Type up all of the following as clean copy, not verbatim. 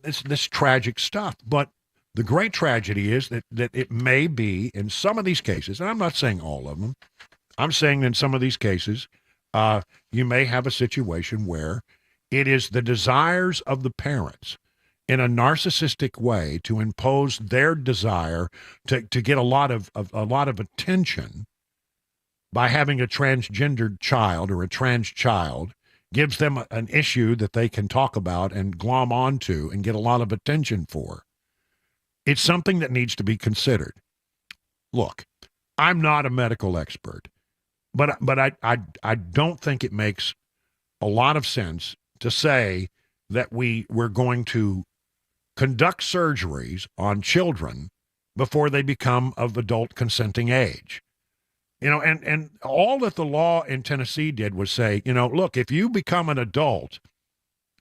it's this tragic stuff. But the great tragedy is that it may be in some of these cases, and I'm not saying all of them, I'm saying in some of these cases, you may have a situation where it is the desires of the parents in a narcissistic way to impose their desire to get a lot of attention by having a transgendered child or a trans child gives them an issue that they can talk about and glom onto and get a lot of attention for. It's something that needs to be considered. Look, I'm not a medical expert, but I don't think it makes a lot of sense to say that we're going to conduct surgeries on children before they become of adult consenting age. And all that the law in Tennessee did was say, look, if you become an adult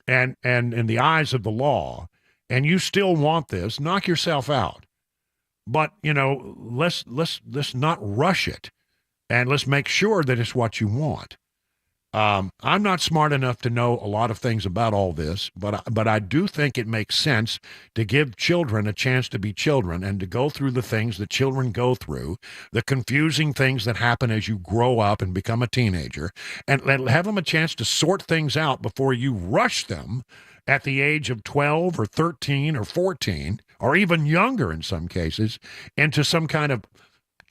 and in the eyes of the law and you still want this, knock yourself out. But, let's not rush it, and let's make sure that it's what you want. I'm not smart enough to know a lot of things about all this, but I do think it makes sense to give children a chance to be children and to go through the things that children go through, the confusing things that happen as you grow up and become a teenager, and have them a chance to sort things out before you rush them at the age of 12 or 13 or 14, or even younger in some cases, into some kind of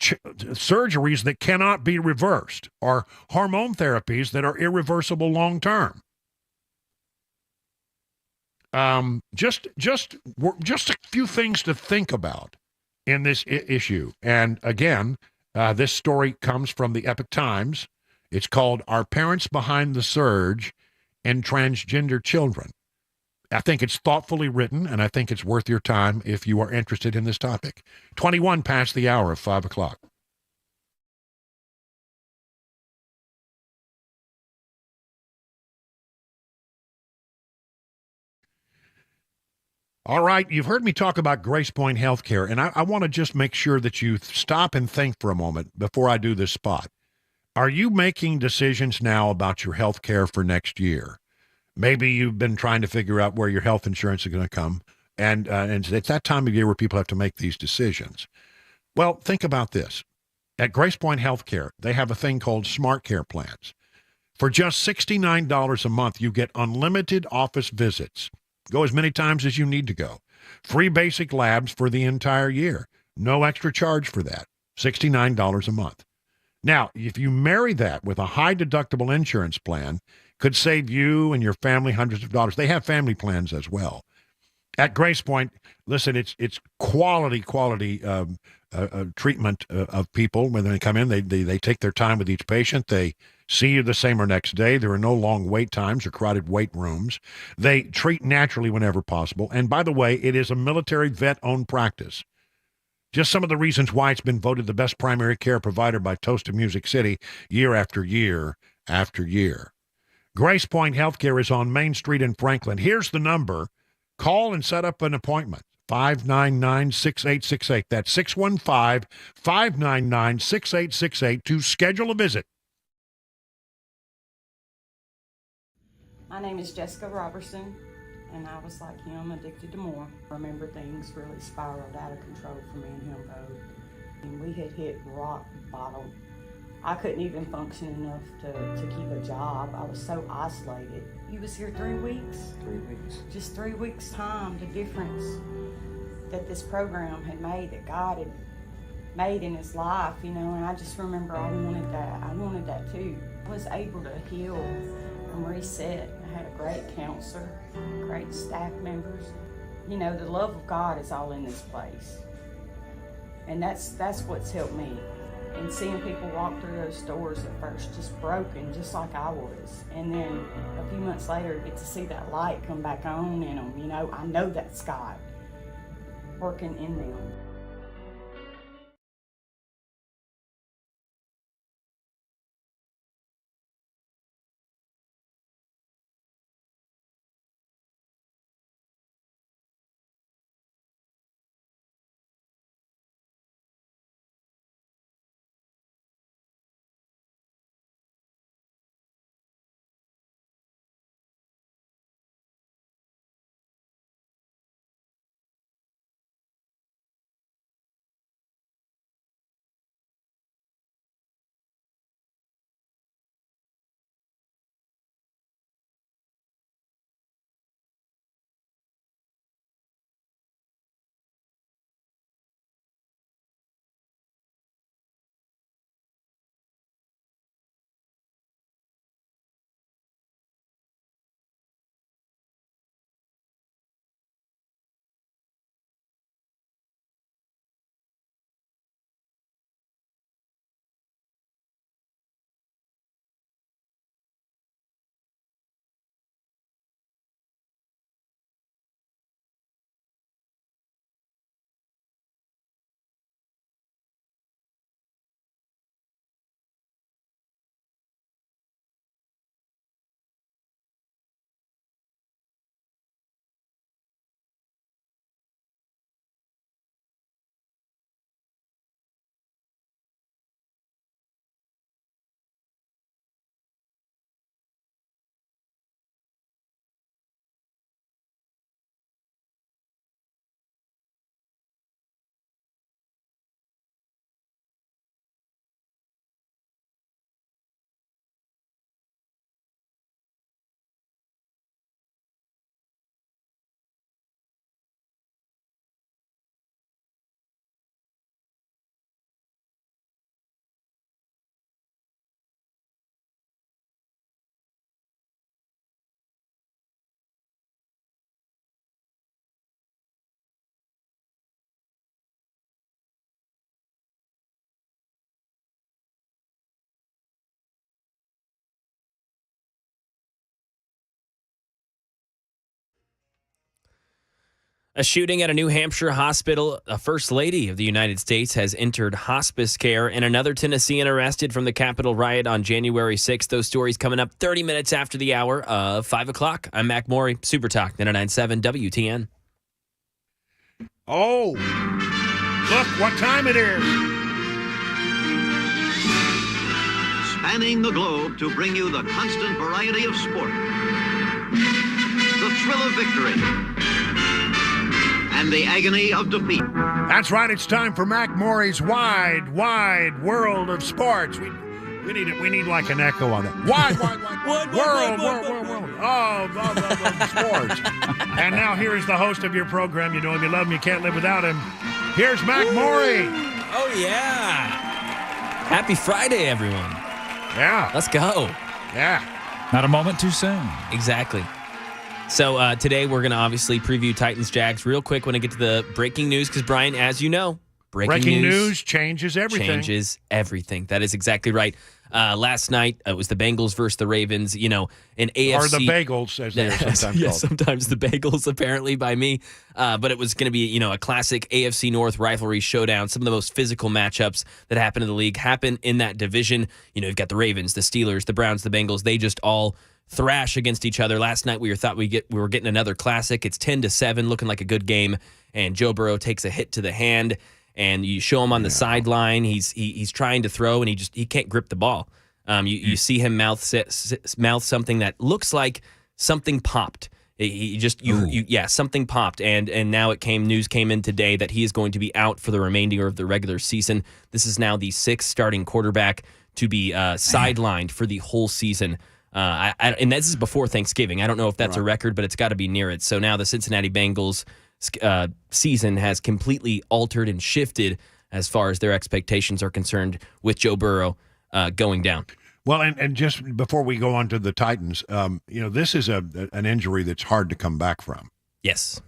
surgeries that cannot be reversed or hormone therapies that are irreversible long term. Just a few things to think about in this issue. And again, this story comes from the Epoch Times. It's called "Are Parents Behind the Surge in Transgender Children?" I think it's thoughtfully written, and I think it's worth your time if you are interested in this topic. 21 past the hour of 5 o'clock. All right, you've heard me talk about Grace Point Healthcare, and I want to just make sure that you stop and think for a moment before I do this spot. Are you making decisions now about your health care for next year? Maybe you've been trying to figure out where your health insurance is going to come, and it's that time of year where people have to make these decisions. Well, think about this. At Grace Point Healthcare, they have a thing called Smart Care Plans. For just $69 a month, you get unlimited office visits. Go as many times as you need to go. Free basic labs for the entire year. No extra charge for that. $69 a month. Now, if you marry that with a high deductible insurance plan, could save you and your family hundreds of dollars. They have family plans as well. At Grace Point, listen, it's quality treatment of people. When they come in, they take their time with each patient. They see you the same or next day. There are no long wait times or crowded wait rooms. They treat naturally whenever possible. And by the way, it is a military vet-owned practice. Just some of the reasons why it's been voted the best primary care provider by Toast of Music City year after year after year. Grace Point Healthcare is on Main Street in Franklin. Here's the number. Call and set up an appointment. 599-6868. That's 615-599-6868 to schedule a visit. My name is Jessica Robertson, and I was like him, addicted to more. I remember things really spiraled out of control for me and him both. And we had hit rock bottom. I couldn't even function enough to keep a job. I was so isolated. He was here 3 weeks. 3 weeks. Just 3 weeks' time, the difference that this program had made, that God had made in his life, and I just remember I wanted that. I wanted that too. I was able to heal and reset. I had a great counselor, great staff members. The love of God is all in this place. And that's what's helped me. And seeing people walk through those doors at first just broken, just like I was. And then a few months later, get to see that light come back on in them. I know that's God working in them. A shooting at a New Hampshire hospital. A First Lady of the United States has entered hospice care, and another Tennessean arrested from the Capitol riot on January 6th. Those stories coming up 30 minutes after the hour of 5 o'clock. I'm Mac Morey, Super Talk 99.7 WTN. Oh, look what time it is. Spanning the globe to bring you the constant variety of sport, the thrill of victory, and the agony of defeat. That's right. It's time for Mac Morey's wide world of sports. We need like an echo on that. Wide world of sports. And now here's the host of your program. You know him, you love him, you can't live without him. Here's Mac Morey. Oh, yeah. Happy Friday, everyone. Yeah. Let's go. Yeah. Not a moment too soon. Exactly. So today we're going to obviously preview Titans-Jags real quick when I get to the breaking news because, Brian, as you know, breaking news changes everything. Changes everything. That is exactly right. Last night, it was the Bengals versus the Ravens, you know, an AFC. Or the Bagels, as they're sometimes yeah, called. sometimes the Bagels, apparently, by me. But it was going to be, you know, a classic AFC North rivalry showdown. Some of the most physical matchups that happen in the league happen in that division. You know, you've got the Ravens, the Steelers, the Browns, the Bengals. They just all thrash against each other. Last night, we were getting another classic. It's 10-7, looking like a good game. And Joe Burrow takes a hit to the hand. And you show him on the sideline. He's trying to throw, and he can't grip the ball. You see him mouth something that looks like something popped. Something popped, and now news came in today that he is going to be out for the remainder of the regular season. This is now the sixth starting quarterback to be sidelined for the whole season. And this is before Thanksgiving. I don't know if that's a record, but it's got to be near it. So now the Cincinnati Bengals season has completely altered and shifted as far as their expectations are concerned with Joe Burrow going down. Well, and just before we go on to the Titans, this is an injury that's hard to come back from. Yes.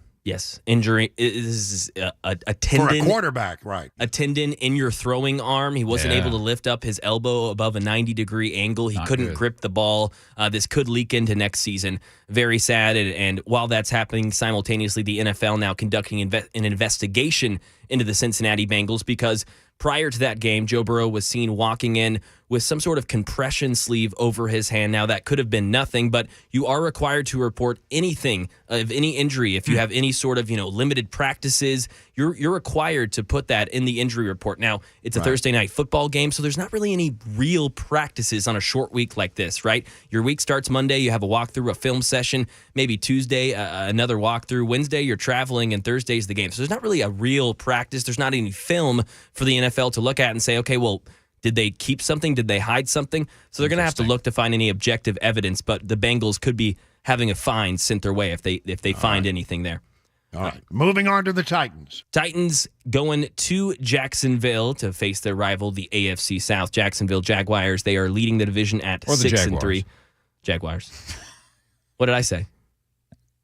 Injury is a tendon. For a quarterback, right. A tendon in your throwing arm. He wasn't able to lift up his elbow above a 90-degree angle. He couldn't grip the ball. This could leak into next season. Very sad. And while that's happening, simultaneously, the NFL now conducting an investigation into the Cincinnati Bengals because prior to that game, Joe Burrow was seen walking in with some sort of compression sleeve over his hand. Now, that could have been nothing, but you are required to report anything of any injury. If you have any sort of, limited practices, you're required to put that in the injury report. Now, it's a Thursday night football game, so there's not really any real practices on a short week like this, right? Your week starts Monday, you have a walkthrough, a film session, maybe Tuesday, another walkthrough. Wednesday, you're traveling, and Thursday's the game. So there's not really a real practice. There's not any film for the NFL to look at and say, okay, well, did they keep something? Did they hide something? So they're going to have to look to find any objective evidence, but the Bengals could be having a fine sent their way if they find anything there. All right. Moving on to the Titans. Titans going to Jacksonville to face their rival, the AFC South. Jacksonville Jaguars. They are leading the division at 6-3. Jaguars. What did I say?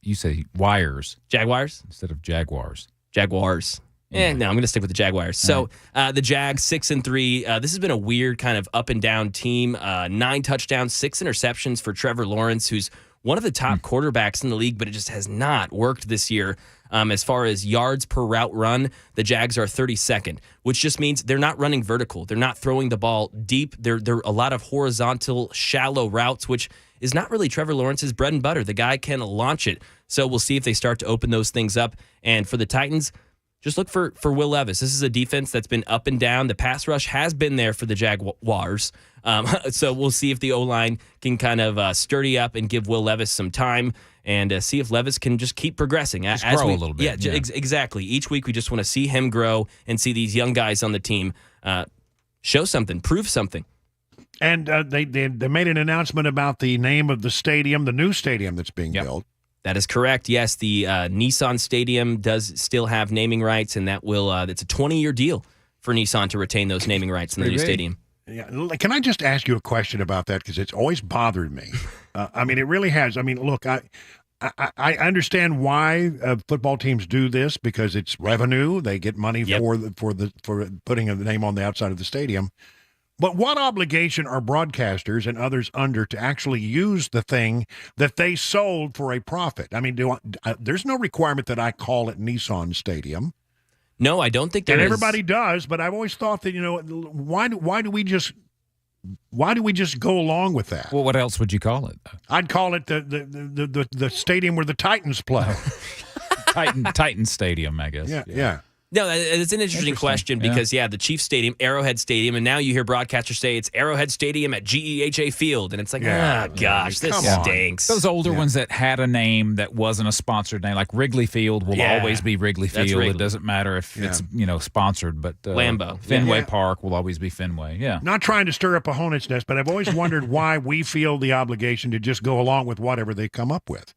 You say wires. Jaguars? Instead of Jaguars. Jaguars. No, I'm going to stick with the Jaguars. So the Jags, 6-3. This has been a weird kind of up and down team. 9 touchdowns, 6 interceptions for Trevor Lawrence, who's one of the top quarterbacks in the league, but it just has not worked this year. As far as yards per route run, the Jags are 32nd, which just means they're not running vertical. They're not throwing the ball deep. They're a lot of horizontal, shallow routes, which is not really Trevor Lawrence's bread and butter. The guy can launch it. So we'll see if they start to open those things up. And for the Titans, just look for Will Levis. This is a defense that's been up and down. The pass rush has been there for the Jaguars. So we'll see if the O-line can kind of sturdy up and give Will Levis some time and see if Levis can just keep progressing. Just grow a little bit. Yeah, exactly. Each week we just want to see him grow and see these young guys on the team show something, prove something. And they made an announcement about the name of the stadium, the new stadium that's being built. That is correct. Yes, the Nissan Stadium does still have naming rights, and that's a 20-year deal for Nissan to retain those naming rights in the new stadium. Yeah. Can I just ask you a question about that? Because it's always bothered me. It really has. Look, I understand why football teams do this because it's revenue. They get money for putting a name on the outside of the stadium. But what obligation are broadcasters and others under to actually use the thing that they sold for a profit? I mean, there's no requirement that I call it Nissan Stadium. No, I don't think there is. And everybody does, but I've always thought that, why do we just go along with that? Well, what else would you call it? I'd call it the stadium where the Titans play. Titan Stadium, I guess. Yeah. No, it's an interesting question because, the Chiefs Stadium, Arrowhead Stadium, and now you hear broadcasters say it's Arrowhead Stadium at GEHA Field, and it's like, gosh, this stinks. Those older ones that had a name that wasn't a sponsored name, like Wrigley Field will always be Wrigley Field. It doesn't matter if it's sponsored, but Lambeau. Fenway Park will always be Fenway. Yeah. Not trying to stir up a hornet's nest, but I've always wondered why we feel the obligation to just go along with whatever they come up with.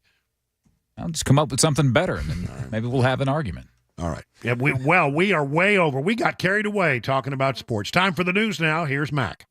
I'll just come up with something better, and then maybe we'll have an argument. All right. Yeah, we are way over. We got carried away talking about sports. Time for the news now. Here's Mac.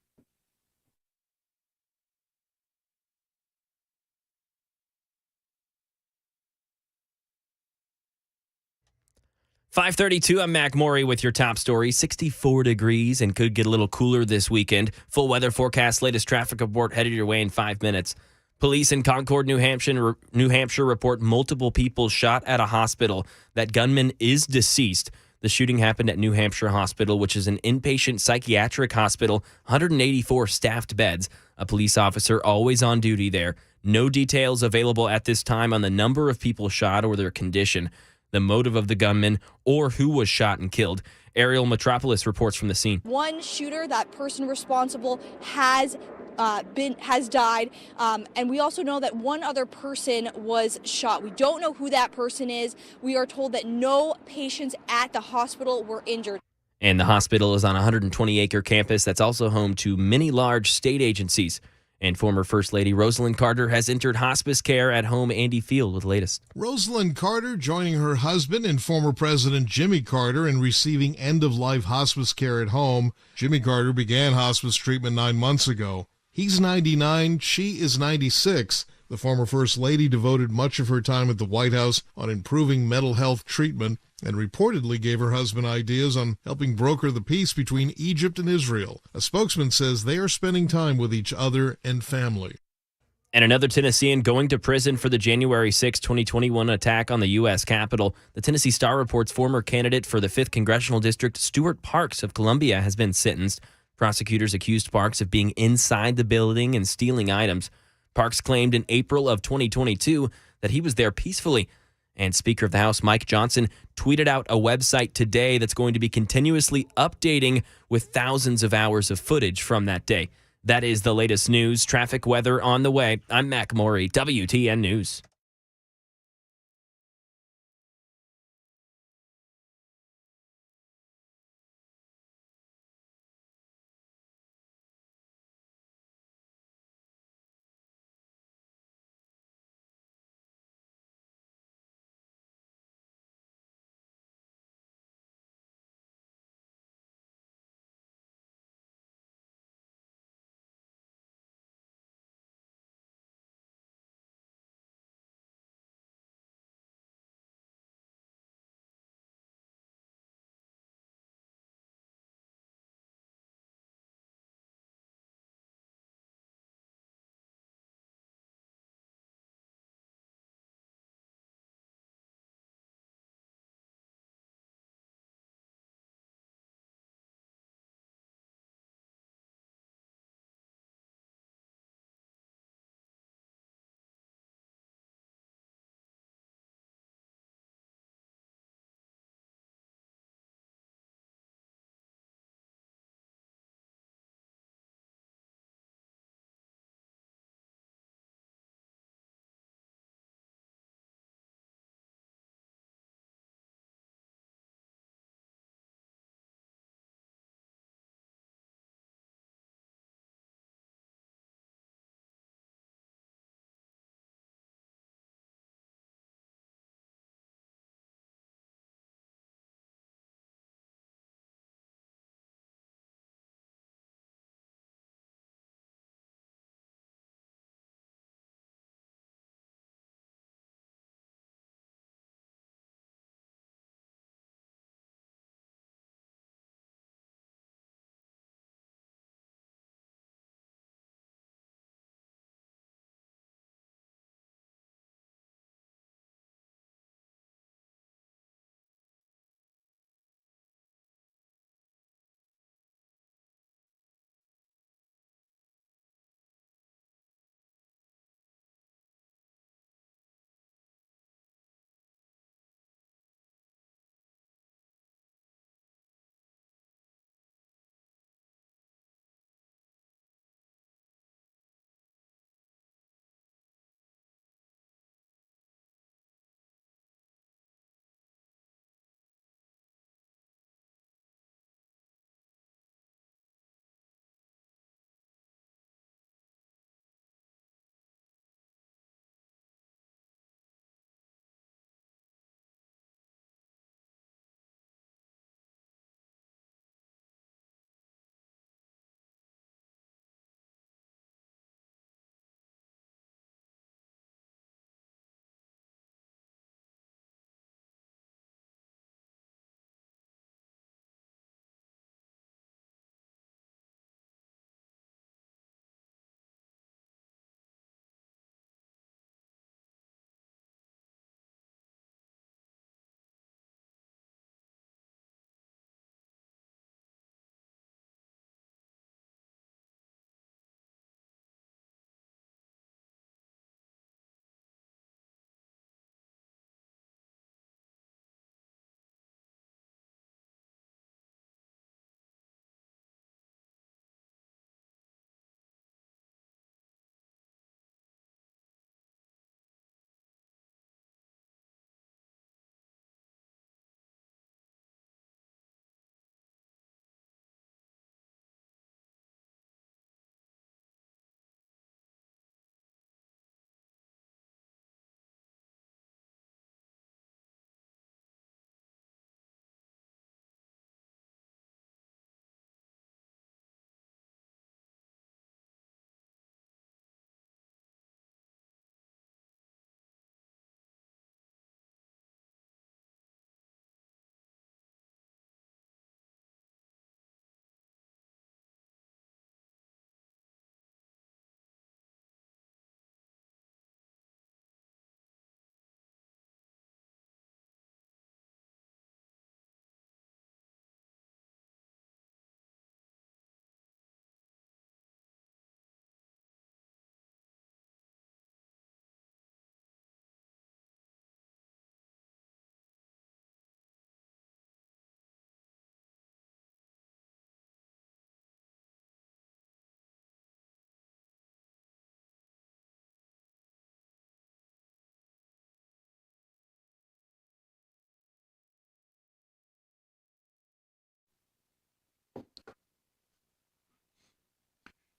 .532, I'm Mac Maury with your top story. 64 degrees and could get a little cooler this weekend. Full weather forecast, latest traffic report headed your way in 5 minutes. Police in Concord, New Hampshire report multiple people shot at a hospital. That gunman is deceased. The shooting happened at New Hampshire Hospital, which is an inpatient psychiatric hospital, 184 staffed beds. A police officer always on duty there. No details available at this time on the number of people shot or their condition, the motive of the gunman, or who was shot and killed. Ariel Metropolis reports from the scene. One shooter, that person responsible, has died, and we also know that one other person was shot. We don't know who that person is. We are told that no patients at the hospital were injured. And the hospital is on a 120-acre campus that's also home to many large state agencies. And former First Lady Rosalind Carter has entered hospice care at home. Andy Field with the latest. Rosalind Carter joining her husband and former President Jimmy Carter in receiving end-of-life hospice care at home. Jimmy Carter began hospice treatment 9 months ago. He's 99, she is 96. The former First Lady devoted much of her time at the White House on improving mental health treatment and reportedly gave her husband ideas on helping broker the peace between Egypt and Israel. A spokesman says they are spending time with each other and family. And another Tennessean going to prison for the January 6, 2021 attack on the U.S. Capitol. The Tennessee Star reports former candidate for the 5th Congressional District, Stuart Parks of Columbia, has been sentenced. Prosecutors accused Parks of being inside the building and stealing items. Parks claimed in April of 2022 that he was there peacefully. And Speaker of the House Mike Johnson tweeted out a website today that's going to be continuously updating with thousands of hours of footage from that day. That is the latest news. Traffic, weather on the way. I'm Mac Maury, WTN News.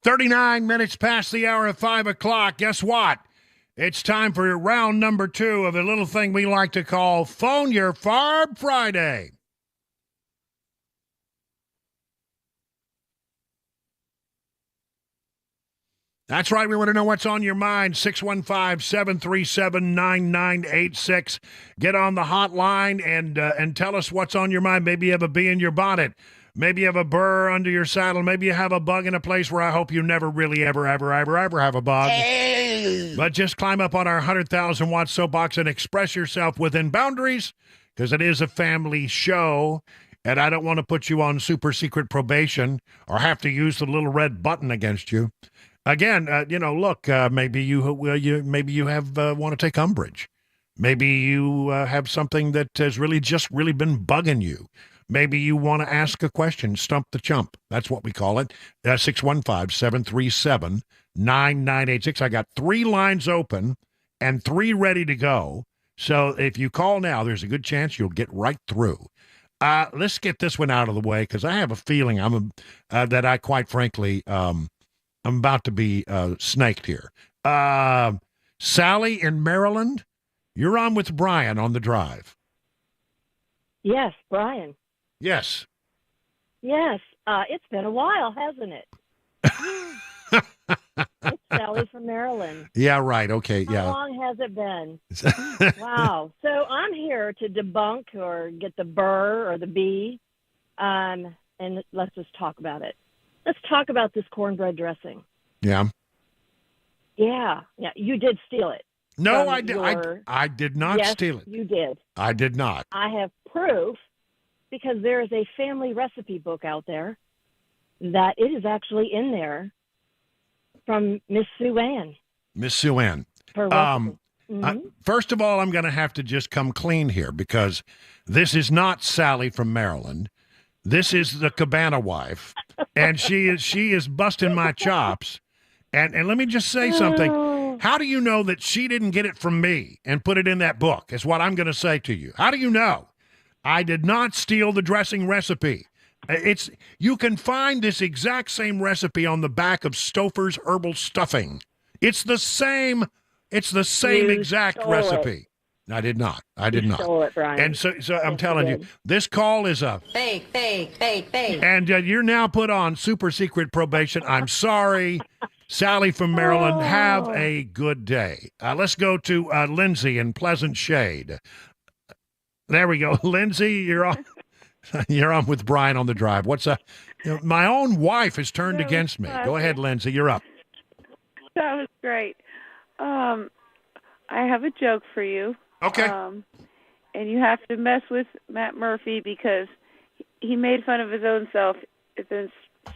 39 minutes past the hour of 5 o'clock. Guess what? It's time for round number 2 of a little thing we like to call Phone Your Farb Friday. That's right. We want to know what's on your mind. 615-737-9986. Get on the hotline and tell us what's on your mind. Maybe you have a bee in your bonnet. Maybe you have a burr under your saddle. Maybe you have a bug in a place where I hope you never really ever have a bug. But just climb up on our 100,000-watt soapbox and express yourself within boundaries, because it is a family show, and I don't want to put you on super secret probation or have to use the little red button against you. Again, look, maybe you have want to take umbrage. Maybe you have something that has really been bugging you. Maybe you want to ask a question, stump the chump. That's what we call it. 615-737-9986. I got 3 lines open and 3 ready to go. So if you call now, there's a good chance you'll get right through. Let's get this one out of the way, because I have a feeling that I quite frankly I'm about to be snaked here. Sally in Maryland, you're on with Brian on the drive. Yes, Brian. Yes. Yes. It's been a while, hasn't it? It's Sally from Maryland. Yeah, right. Okay, yeah. How long has it been? Wow. So I'm here to debunk or get the burr or the bee, and let's just talk about it. Let's talk about this cornbread dressing. Yeah. Yeah. You did steal it. No, I did. I did not steal it. You did. I did not. I have proof, because there is a family recipe book out there that it is actually in there from Miss Sue Ann. Miss Sue Ann. First of all, I'm going to have to just come clean here, because this is not Sally from Maryland. This is the Cabana wife, and she is busting my chops. And let me just say something. How do you know that she didn't get it from me and put it in that book, is what I'm going to say to you. How do you know? I did not steal the dressing recipe. You can find this exact same recipe on the back of Stouffer's Herbal Stuffing. It's the same exact recipe. I did not. You stole it, Brian. And so I'm telling you, this call is a fake. And you're now put on super secret probation. I'm sorry. Sally from Maryland, have a good day. Let's go to Lindsay in Pleasant Shade. There we go. Lindsay, you're on. You're on with Brian on the drive. My own wife has turned against me. Go ahead, Lindsay. You're up. That was great. I have a joke for you. Okay. And you have to mess with Matt Murphy, because he made fun of his own self. It's a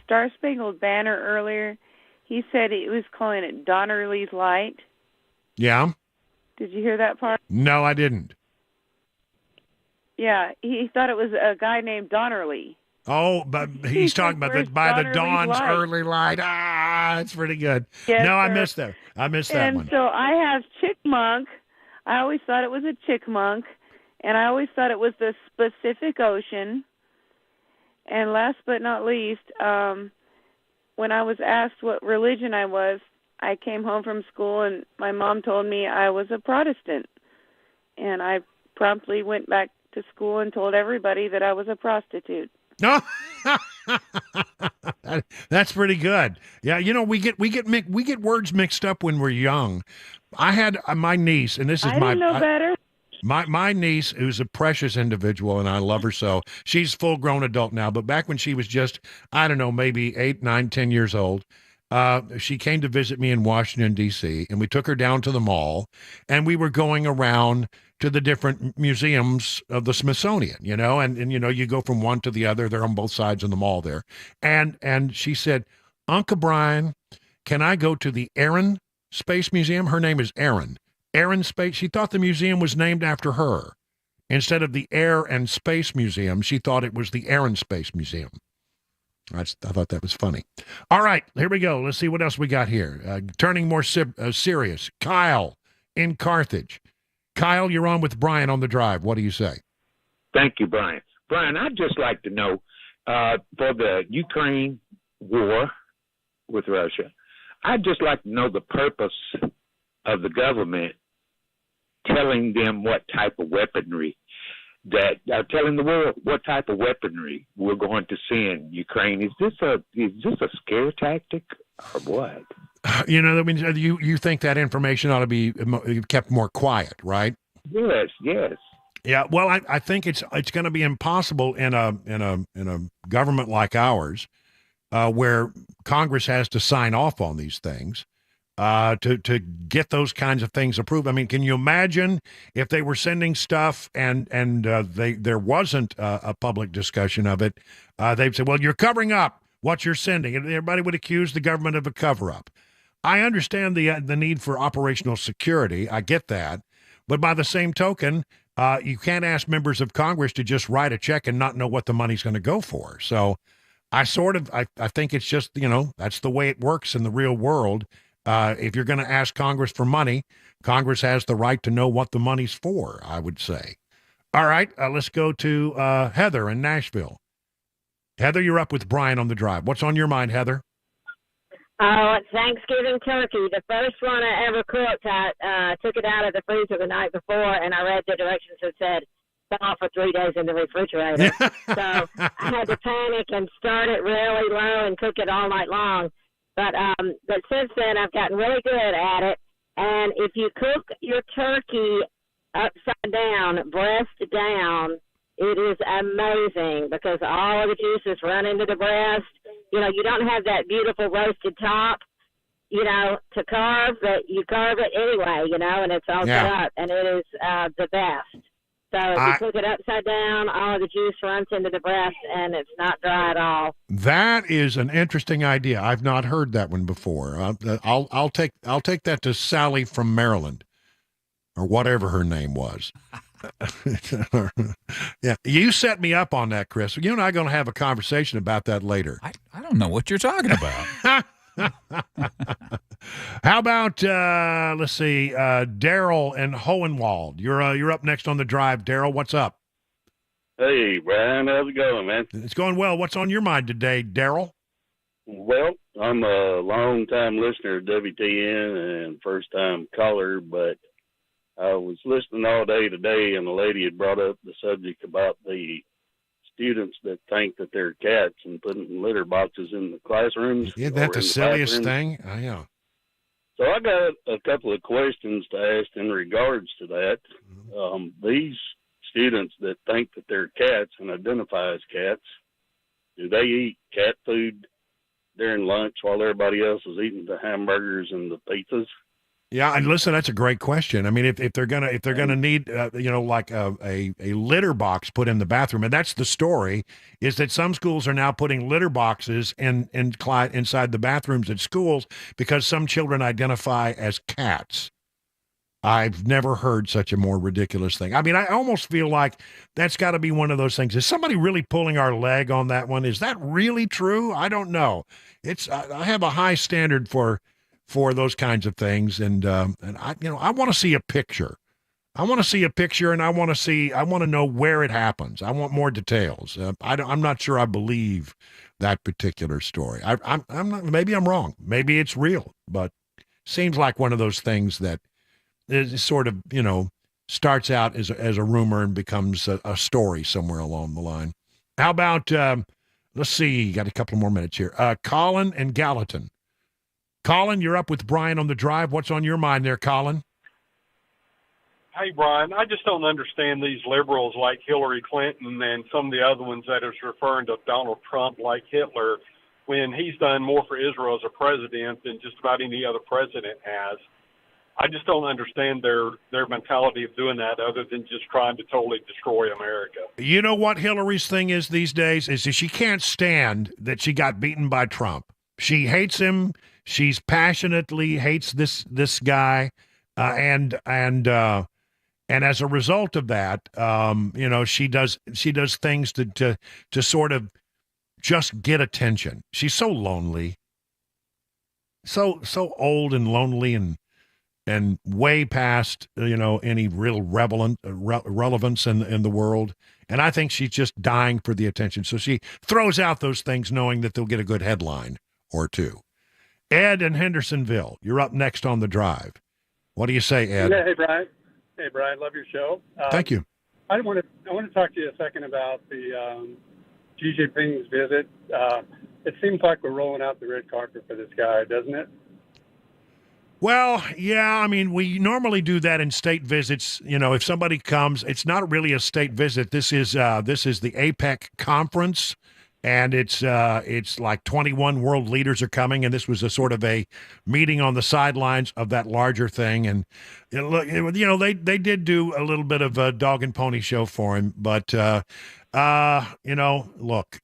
Star Spangled Banner earlier. He said he was calling it Donnerly's Light. Yeah. Did you hear that part? No, I didn't. Yeah, he thought it was a guy named Donnerly. Oh, but he's talking about by the dawn's early light. It's pretty good. Yes, no, sir. I missed that. that one. And so I have Chickmunk. I always thought it was a chickmunk, and I always thought it was the Pacific Ocean. And last but not least, when I was asked what religion I was, I came home from school, and my mom told me I was a Protestant. And I promptly went back to school and told everybody that I was a prostitute. No, that's pretty good. Yeah, we get words mixed up when we're young. I had my niece, and this is I didn't know better. My niece, who's a precious individual, and I love her so. She's full grown adult now, but back when she was just, I don't know, maybe 8, 9, 10 years old, she came to visit me in Washington, D.C., and we took her down to the mall, and we were going around to the different museums of the Smithsonian, and you go from one to the other. They're on both sides of the mall there. And she said, Uncle Brian, can I go to the Aron Space Museum? Her name is Aron. Aron Space. She thought the museum was named after her. Instead of the Air and Space Museum, she thought it was the Aron Space Museum. I thought that was funny. All right, here we go. Let's see what else we got here. Turning more serious. Kyle in Carthage. Kyle, you're on with Brian on the drive. What do you say? Thank you, Brian. Brian, I'd just like to know, for the Ukraine war, with Russia. I'd just like to know the purpose of the government telling them what type of weaponry telling the world what type of weaponry we're going to send Ukraine. Is this a scare tactic or what? You know, I mean, you think that information ought to be kept more quiet, right? Yes. Yeah. Well, I think it's going to be impossible in a government like ours, where Congress has to sign off on these things, to get those kinds of things approved. I mean, can you imagine if they were sending stuff and there wasn't a public discussion of it? They'd say, well, you're covering up what you're sending, and everybody would accuse the government of a cover-up. I understand the need for operational security. I get that. But by the same token, you can't ask members of Congress to just write a check and not know what the money's going to go for. So I think it's just, that's the way it works in the real world. If you're going to ask Congress for money, Congress has the right to know what the money's for, I would say. All right, let's go to Heather in Nashville. Heather, you're up with Brian on the drive. What's on your mind, Heather? Oh, it's Thanksgiving turkey. The first one I ever cooked, I took it out of the freezer the night before, and I read the directions that said, thaw for 3 days in the refrigerator. So I had to panic and start it really low and cook it all night long. But since then, I've gotten really good at it. And if you cook your turkey upside down, breast down, it is amazing because all of the juices run into the breast. You don't have that beautiful roasted top, to carve, but you carve it anyway, and it's all set up, and it is the best. So if you cook it upside down, all of the juice runs into the breast, and it's not dry at all. That is an interesting idea. I've not heard that one before. I'll take that to Sally from Maryland, or whatever her name was. Yeah, you set me up on that, Chris. You and I are going to have a conversation about that later. I don't know what you're talking about. How about let's see, Daryl and Hohenwald. You're up next on the drive, Daryl. What's up? Hey, Brian, how's it going, man? It's going well. What's on your mind today, Daryl? Well, I'm a long-time listener to WTN and first-time caller, but I was listening all day today, and a lady had brought up the subject about the students that think that they're cats and putting litter boxes in the classrooms. Isn't that the silliest thing? Yeah. So I got a couple of questions to ask in regards to that. These students that think that they're cats and identify as cats, do they eat cat food during lunch while everybody else is eating the hamburgers and the pizzas? Yeah, and listen, that's a great question. I mean, if they're gonna need like a litter box put in the bathroom, and that's the story, is that some schools are now putting litter boxes inside the bathrooms at schools because some children identify as cats. I've never heard such a more ridiculous thing. I mean, I almost feel like that's got to be one of those things. Is somebody really pulling our leg on that one? Is that really true? I don't know. I have a high standard for those kinds of things, and I want to see a picture. I want to see a picture, and I want to know where it happens. I want more details. I'm not sure I believe that particular story. I'm not. Maybe I'm wrong. Maybe it's real, but seems like one of those things that is sort of starts out as a rumor and becomes a story somewhere along the line. How about let's see, got a couple more minutes here. Colin and Gallatin. Colin, you're up with Brian on the drive. What's on your mind there, Colin? Hey, Brian, I just don't understand these liberals like Hillary Clinton and some of the other ones that is referring to Donald Trump like Hitler when he's done more for Israel as a president than just about any other president has. I just don't understand their mentality of doing that other than just trying to totally destroy America. You know what Hillary's thing is these days is that she can't stand that she got beaten by Trump. She hates him. She's passionately hates this guy, and as a result of that, she does things to sort of just get attention. She's so lonely, so old and lonely, and way past any real relevance in the world. And I think she's just dying for the attention. So she throws out those things knowing that they'll get a good headline or two. Ed in Hendersonville, you're up next on the drive. What do you say, Ed? Yeah, hey Brian. Hey Brian, love your show. Thank you. I want to talk to you a second about the Xi Jinping's visit. It seems like we're rolling out the red carpet for this guy, doesn't it? Well, yeah, I mean, we normally do that in state visits. You know, if somebody comes, it's not really a state visit. This is the APEC conference, and it's like 21 world leaders are coming, and this was a sort of a meeting on the sidelines of that larger thing. And they did do a little bit of a dog and pony show for him, but look,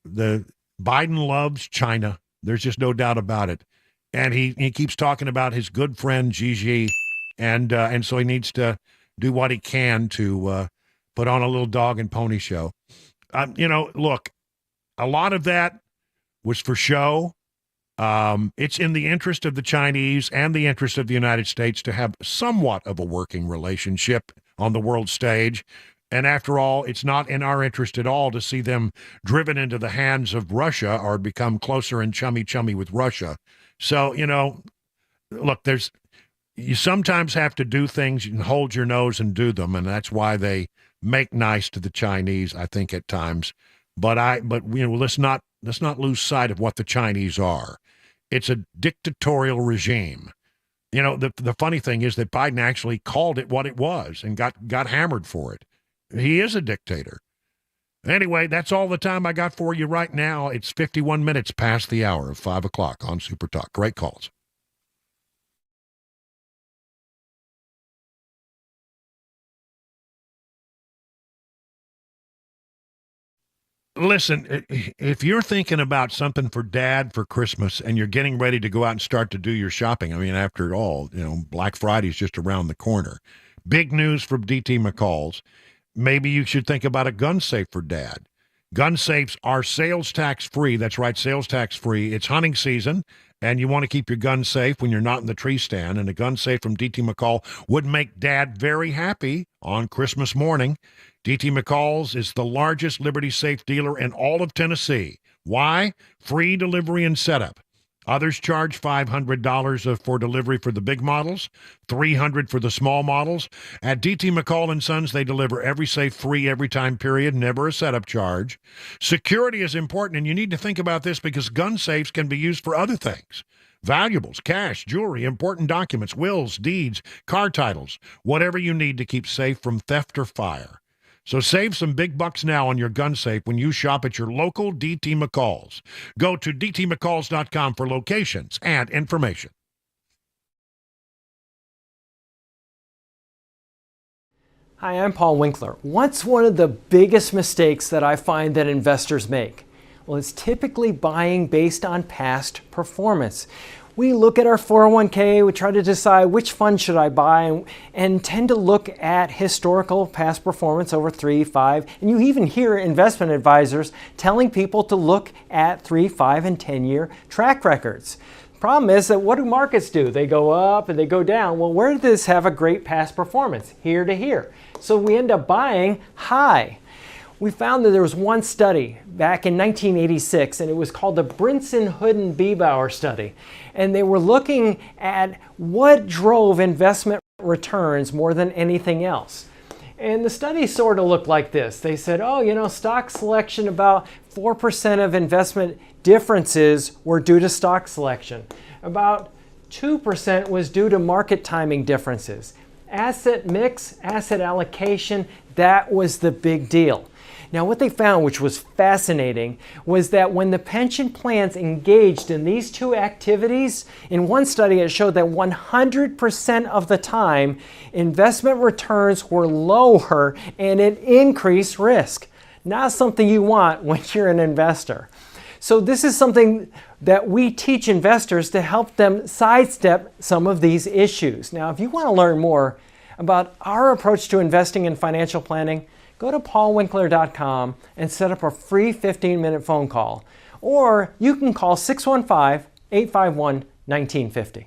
the Biden loves China. There's just no doubt about it. And he keeps talking about his good friend Gigi, and so he needs to do what he can to put on a little dog and pony show. Look, a lot of that was for show. It's in the interest of the Chinese and the interest of the United States to have somewhat of a working relationship on the world stage. And after all, it's not in our interest at all to see them driven into the hands of Russia or become closer and chummy with Russia. So, look, you sometimes have to do things and hold your nose and do them, and that's why they make nice to the Chinese, I think, at times. But let's not lose sight of what the Chinese are. It's a dictatorial regime. The funny thing is that Biden actually called it what it was and got hammered for it. He is a dictator. Anyway, that's all the time I got for you right now. It's 51 minutes past the hour of 5 o'clock on Super Talk. Great calls. Listen, if you're thinking about something for Dad for Christmas and you're getting ready to go out and start to do your shopping, I mean, after all, Black Friday is just around the corner. Big news from DT McCall's. Maybe you should think about a gun safe for Dad. Gun safes are sales tax free. That's right, sales tax free. It's hunting season, and you want to keep your gun safe when you're not in the tree stand. And a gun safe from DT McCall would make Dad very happy on Christmas morning. DT McCall's is the largest Liberty Safe dealer in all of Tennessee. Why? Free delivery and setup. Others charge $500 for delivery for the big models, $300 for the small models. At DT McCall & Sons, they deliver every safe free every time period, never a setup charge. Security is important, and you need to think about this because gun safes can be used for other things. Valuables, cash, jewelry, important documents, wills, deeds, car titles, whatever you need to keep safe from theft or fire. So save some big bucks now on your gun safe when you shop at your local DT McCall's. Go to dtmccalls.com for locations and information. Hi, I'm Paul Winkler. What's one of the biggest mistakes that I find that investors make? Well, it's typically buying based on past performance. We look at our 401k, we try to decide which fund should I buy, and tend to look at historical past performance over 3, 5, and you even hear investment advisors telling people to look at 3, 5, and 10-year track records. Problem is that what do markets do? They go up and they go down. Well, where did this have a great past performance? Here to here. So we end up buying high. We found that there was one study back in 1986, and it was called the Brinson-Hooden-Biebauer study. And they were looking at what drove investment returns more than anything else. And the study sort of looked like this. They said, stock selection, about 4% of investment differences were due to stock selection. About 2% was due to market timing differences. Asset mix, asset allocation, that was the big deal. Now, what they found, which was fascinating, was that when the pension plans engaged in these two activities, in one study it showed that 100% of the time, investment returns were lower and it increased risk. Not something you want when you're an investor. So this is something that we teach investors to help them sidestep some of these issues. Now, if you want to learn more about our approach to investing in financial planning, go to paulwinkler.com and set up a free 15-minute phone call. Or you can call 615-851-1950.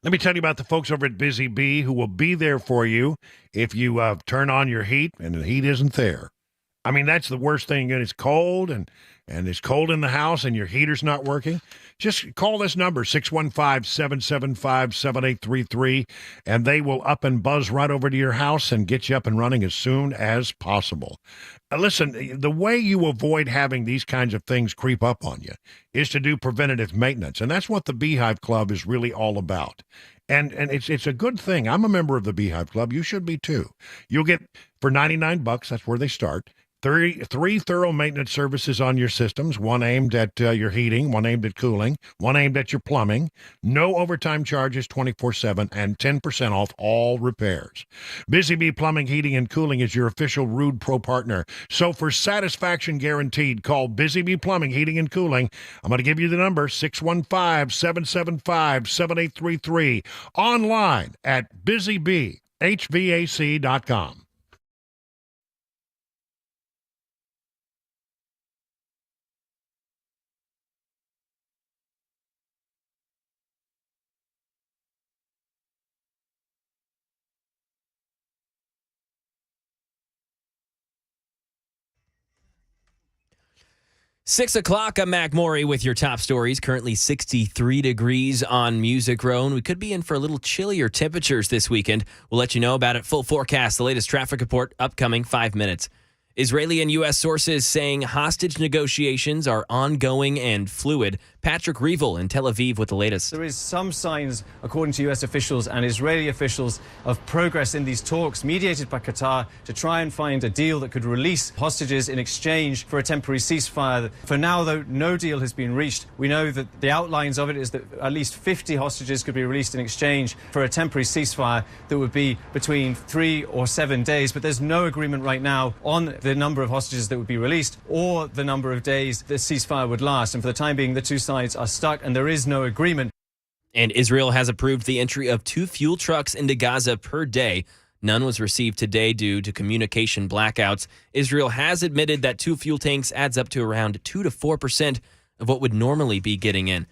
Let me tell you about the folks over at Busy Bee who will be there for you if you turn on your heat and the heat isn't there. I mean, that's the worst thing. It's cold and it's cold in the house and your heater's not working. Just call this number, 615-775-7833, and they will up and buzz right over to your house and get you up and running as soon as possible. Listen, the way you avoid having these kinds of things creep up on you is to do preventative maintenance, and that's what the Beehive Club is really all about. And it's a good thing. I'm a member of the Beehive Club. You should be too. You'll get, for $99, that's where they start, three thorough maintenance services on your systems, one aimed at your heating, one aimed at cooling, one aimed at your plumbing. No overtime charges 24/7 and 10% off all repairs. Busy Bee Plumbing, Heating, and Cooling is your official Rude Pro partner. So for satisfaction guaranteed, call Busy Bee Plumbing, Heating, and Cooling. I'm going to give you the number, 615-775-7833. Online at busybeehvac.com. Six o'clock, I'm Mac Maury with your top stories. Currently 63 degrees on Music Row, and we could be in for a little chillier temperatures this weekend. We'll let you know about it. Full forecast, the latest traffic report, upcoming 5 minutes. Israeli and U.S. sources saying hostage negotiations are ongoing and fluid. Patrick Reevell in Tel Aviv with the latest. There is some signs, according to U.S. officials and Israeli officials, of progress in these talks mediated by Qatar to try and find a deal that could release hostages in exchange for a temporary ceasefire. For now, though, no deal has been reached. We know that the outlines of it is that at least 50 hostages could be released in exchange for a temporary ceasefire that would be between 3 or 7 days. But there's no agreement right now on the number of hostages that would be released or the number of days the ceasefire would last. And for the time being, the two sides are stuck and there is no agreement. And Israel has approved the entry of 2 fuel trucks into Gaza per day. None was received today due to communication blackouts. Israel has admitted that 2 fuel tanks adds up to around 2 to 4% of what would normally be getting in.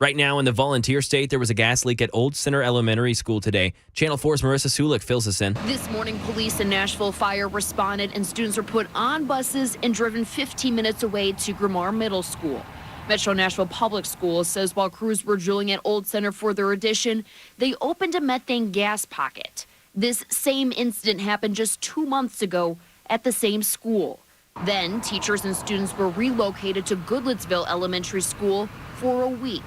Right now in the volunteer state, there was a gas leak at Old Center Elementary School today. Channel 4's Marissa Sulik fills us in. This morning, police and Nashville Fire responded, and students were put on buses and driven 15 minutes away to Grammar Middle School. Metro Nashville Public Schools says while crews were drilling at Old Center for their addition, they opened a methane gas pocket. This same incident happened just 2 months ago at the same school. Then teachers and students were relocated to Goodlettsville Elementary School for a week.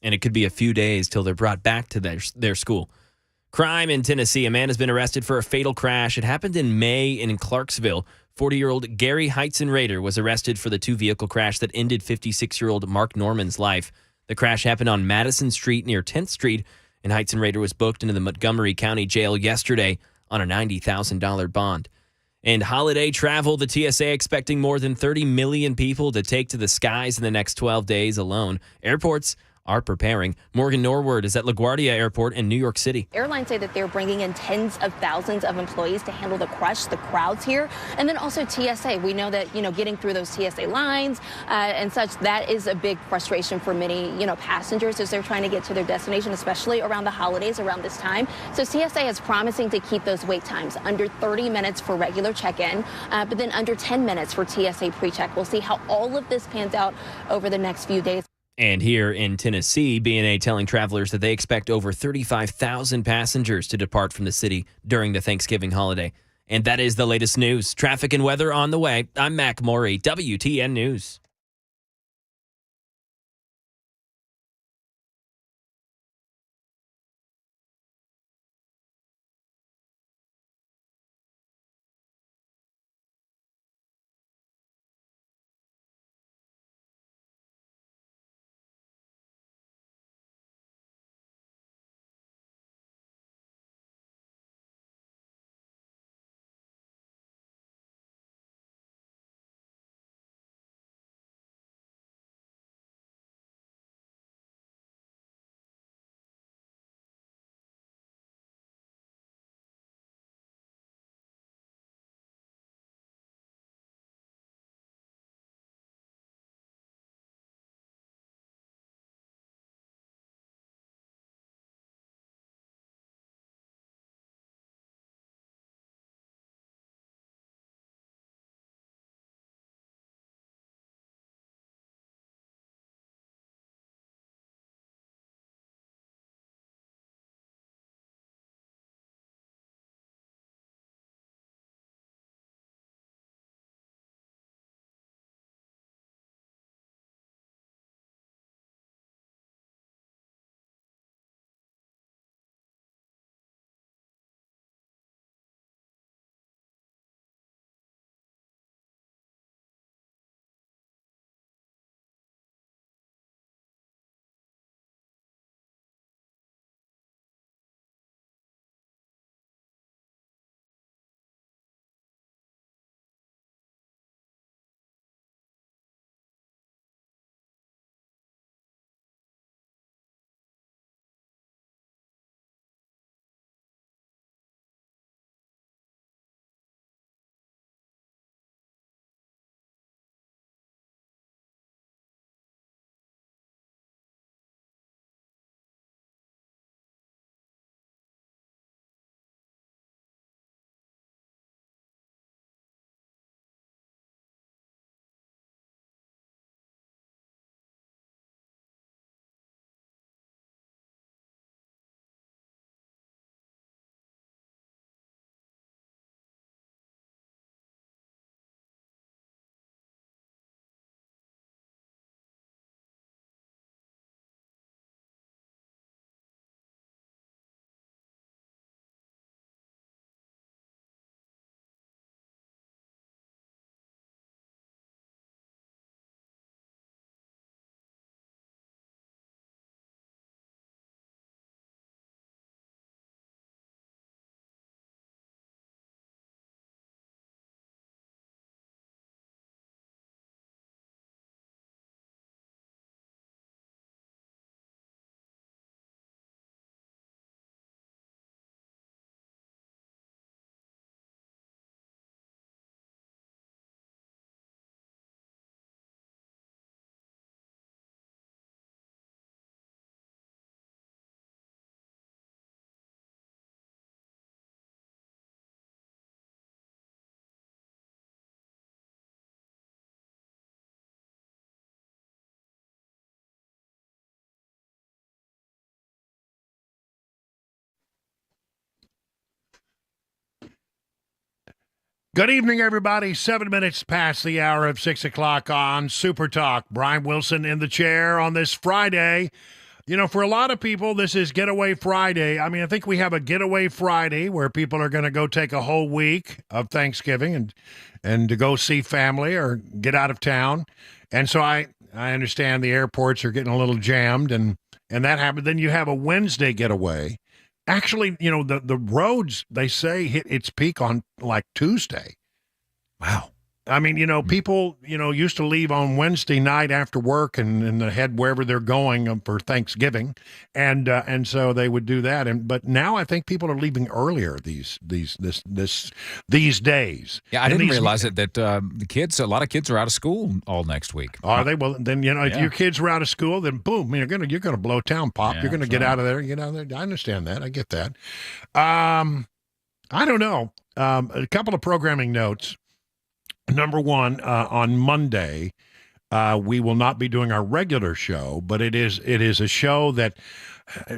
And it could be a few days till they're brought back to their school. Crime in Tennessee. A man has been arrested for a fatal crash. It happened in May in Clarksville. 40-year-old Gary Heitzen-Rader was arrested for the 2-vehicle crash that ended 56-year-old Mark Norman's life. The crash happened on Madison Street near 10th Street, and Heitzen-Rader was booked into the Montgomery County Jail yesterday on a $90,000 bond. And holiday travel, the TSA expecting more than 30 million people to take to the skies in the next 12 days alone. Airports are preparing. Morgan Norwood is at LaGuardia Airport in New York City. Airlines say that they're bringing in tens of thousands of employees to handle the crush, the crowds here, and then also TSA. We know that, getting through those TSA lines and such, that is a big frustration for many, passengers as they're trying to get to their destination, especially around the holidays around this time. So TSA is promising to keep those wait times under 30 minutes for regular check-in, but then under 10 minutes for TSA pre-check. We'll see how all of this pans out over the next few days. And here in Tennessee, B&A telling travelers that they expect over 35,000 passengers to depart from the city during the Thanksgiving holiday. And that is the latest news. Traffic and weather on the way. I'm Mac Maury, WTN News. Good evening, everybody. 7 minutes past the hour of 6 o'clock on Super Talk. Brian Wilson in the chair on this Friday. You know, for a lot of people, this is Getaway Friday. I mean, I think we have a Getaway Friday where people are going to go take a whole week of Thanksgiving and to go see family or get out of town. And so I understand the airports are getting a little jammed and that happened. Then you have a Wednesday getaway. Actually, you know, the roads, they say, hit its peak on like Tuesday. Wow. I mean, you know, people, you know, used to leave on Wednesday night after work and head wherever they're going for Thanksgiving. And so they would do that. But now I think people are leaving earlier these days. Yeah, I didn't realize it that a lot of kids are out of school all next week. Are they? Well, then, you know, if your kids were out of school, then boom, you're gonna blow town, Pop. Yeah, you're gonna get out of there. I understand that. I get that. I don't know. A couple of programming notes. Number one, on Monday, we will not be doing our regular show, but it is a show that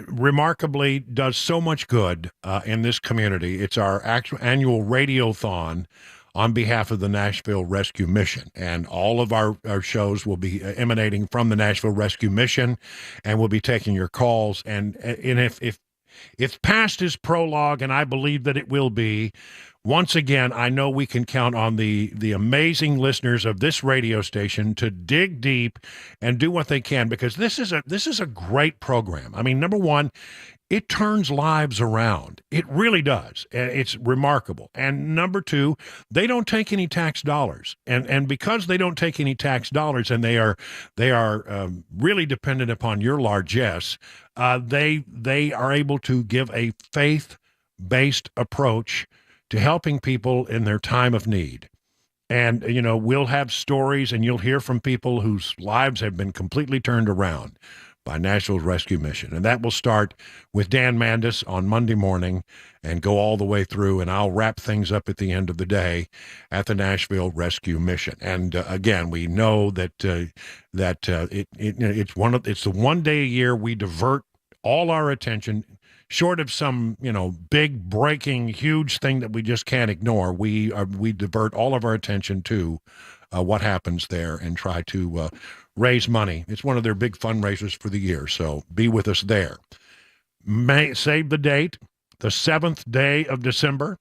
remarkably does so much good in this community. It's our actual annual radiothon on behalf of the Nashville Rescue Mission. And all of our shows will be emanating from the Nashville Rescue Mission, and we'll be taking your calls. And if past is prologue, and I believe that it will be, once again, I know we can count on the amazing listeners of this radio station to dig deep and do what they can, because this is a great program. I mean, number one, it turns lives around. It really does. It's remarkable. And number two, they don't take any tax dollars. And because they don't take any tax dollars, and they are really dependent upon your largesse, they are able to give a faith-based approach to helping people in their time of need. And, you know, we'll have stories, and you'll hear from people whose lives have been completely turned around by Nashville Rescue Mission. And that will start with Dan Mandis on Monday morning and go all the way through, and I'll wrap things up at the end of the day at the Nashville Rescue Mission. And again, we know that it's the one day a year we divert all our attention, short of some, you know, big breaking huge thing that we just can't ignore. We divert all of our attention to what happens there and try to raise money. It's one of their big fundraisers for the year, so be with us there. Save the date, the 7th day of December.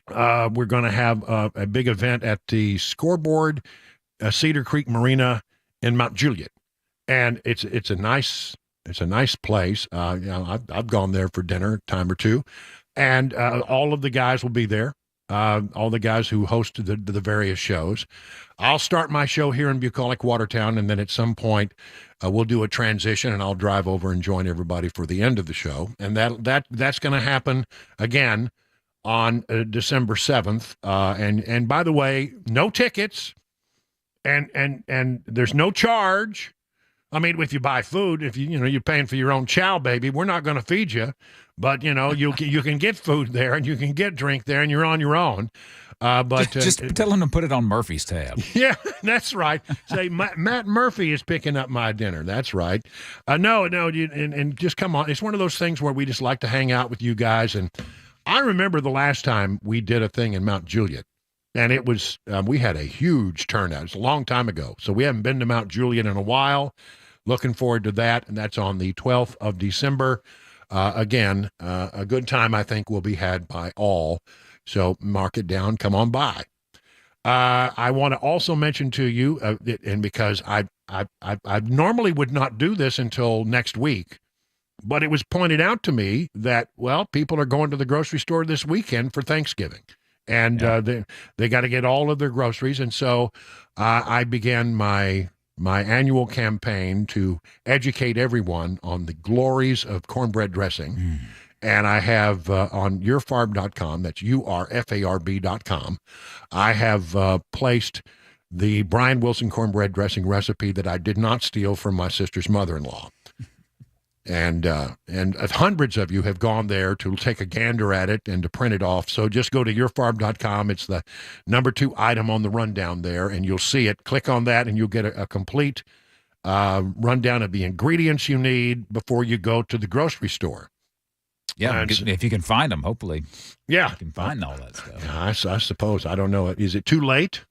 We're going to have a big event at the Scoreboard Cedar Creek Marina in Mount Juliet, and it's a nice place. You know, I've gone there for dinner a time or two, and all of the guys will be there. All the guys who hosted the various shows. I'll start my show here in bucolic Watertown, and then at some point we'll do a transition, and I'll drive over and join everybody for the end of the show. And that's going to happen again on December 7th. And by the way, no tickets, and there's no charge. I mean, if you buy food, if you're paying for your own chow, baby, we're not going to feed you, but you can get food there, and you can get drink there, and you're on your own. But just tell them to put it on Murphy's tab. Yeah, that's right. Say Matt Murphy is picking up my dinner. That's right. And just come on. It's one of those things where we just like to hang out with you guys. And I remember the last time we did a thing in Mount Juliet. And it was, we had a huge turnout. It's a long time ago. So we haven't been to Mount Juliet in a while. Looking forward to that. And that's on the 12th of December. Again, a good time, I think, will be had by all. So mark it down. Come on by. I want to also mention to you, and because I normally would not do this until next week, but it was pointed out to me that, well, people are going to the grocery store this weekend for Thanksgiving. And they got to get all of their groceries. And so I began my annual campaign to educate everyone on the glories of cornbread dressing. And I have on yourfarb.com, that's URFARB.com, I have placed the Brian Wilson cornbread dressing recipe that I did not steal from my sister's mother-in-law. And hundreds of you have gone there to take a gander at it and to print it off. So just go to yourfarb.com. It's the number 2 item on the rundown there, and you'll see it. Click on that, and you'll get a complete rundown of the ingredients you need before you go to the grocery store. Yeah, if you can find them, hopefully. Yeah. You can find all that stuff. Yeah, I suppose. I don't know. Is it too late?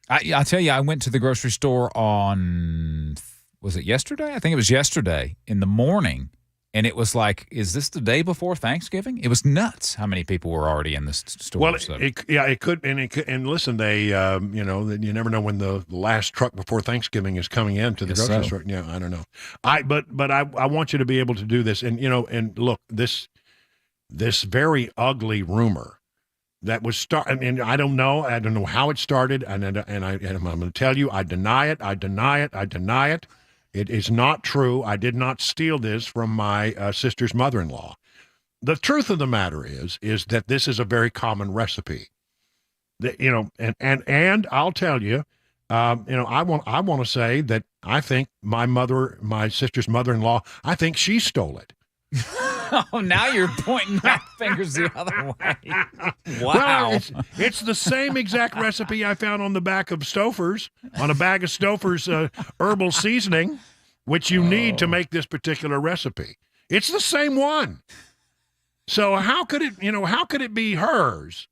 I'll tell you, I went to the grocery store on, was it yesterday? I think it was yesterday in the morning. And it was like, is this the day before Thanksgiving? It was nuts how many people were already in the store. Well, it could. And listen, they, you never know when the last truck before Thanksgiving is coming into the grocery store. Yeah, I don't know. But I want you to be able to do this. And, and look, this very ugly rumor that was and I don't know how it started, and I'm going to tell you, I deny it. It is not true. I did not steal this from my sister's mother-in-law. The truth of the matter is that this is a very common recipe. And I'll tell you, I want to say that I think my sister's mother-in-law, I think she stole it. Oh, now you're pointing my fingers the other way. Wow. Well, it's the same exact recipe I found on the back of Stouffer's, on a bag of Stouffer's herbal seasoning, which you need to make this particular recipe. It's the same one. So how could it be hers?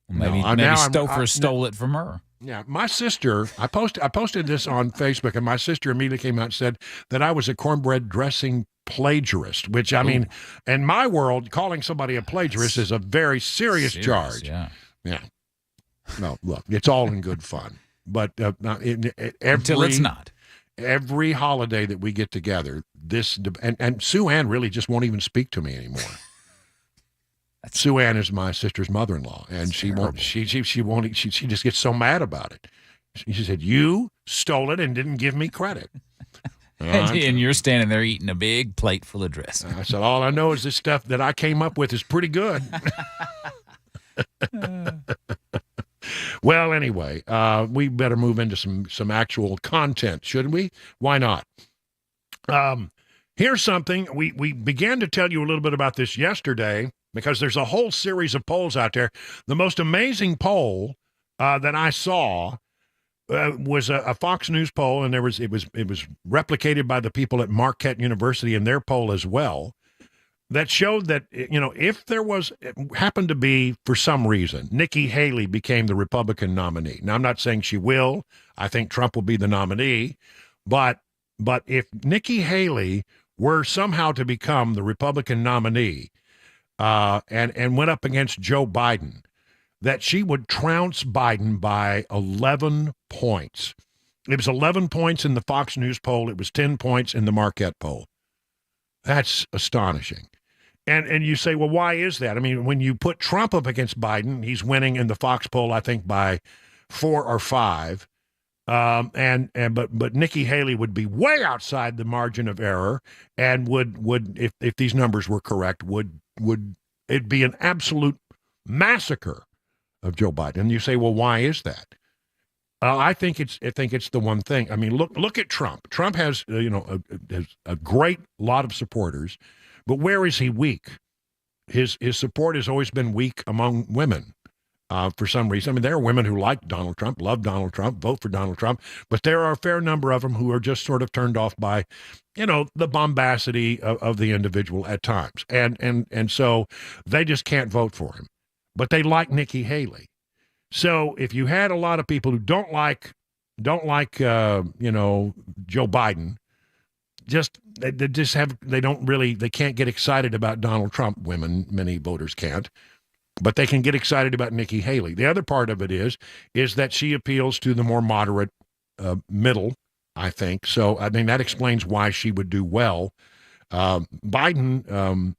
Maybe Stouffer stole it from her. Yeah, my sister, I posted this on Facebook, and my sister immediately came out and said that I was a cornbread dressing plagiarist, which, I mean, in my world, calling somebody a plagiarist is a very serious charge. Yeah. No, look, it's all in good fun. But until it's not. Every holiday that we get together, and Sue Ann really just won't even speak to me anymore. Sue Ann is my sister's mother-in-law, and she just gets so mad about it. She said, "You stole it and didn't give me credit." And you're standing there eating a big plate full of dressing. I said, all I know is this stuff that I came up with is pretty good. Well, anyway, we better move into some actual content, shouldn't we? Why not? Here's something. We began to tell you a little bit about this yesterday because there's a whole series of polls out there. The most amazing poll that I saw was a Fox News poll, and it was replicated by the people at Marquette University in their poll as well, that showed that, if there happened to be, for some reason, Nikki Haley became the Republican nominee. Now, I'm not saying she will. I think Trump will be the nominee. But if Nikki Haley were somehow to become the Republican nominee and went up against Joe Biden, that she would trounce Biden by 11 points. It was 11 points in the Fox News poll. It was 10 points in the Marquette poll. That's astonishing. And you say, well, why is that? I mean, when you put Trump up against Biden, he's winning in the Fox poll, I think, by 4 or 5. But Nikki Haley would be way outside the margin of error, and would if these numbers were correct, would it'd be an absolute massacre of Joe Biden. And you say, well, why is that? I think it's the one thing. I mean, look at Trump. Trump has a great lot of supporters, but where is he weak? His support has always been weak among women. For some reason. I mean, there are women who like Donald Trump, love Donald Trump, vote for Donald Trump, but there are a fair number of them who are just sort of turned off by, the bombacity of the individual at times. And so they just can't vote for him. But they like Nikki Haley. So if you had a lot of people who don't like Joe Biden, they can't get excited about Donald Trump. Women, many voters can't. But they can get excited about Nikki Haley. The other part of it is that she appeals to the more moderate middle, I think. So, I mean, that explains why she would do well. Biden,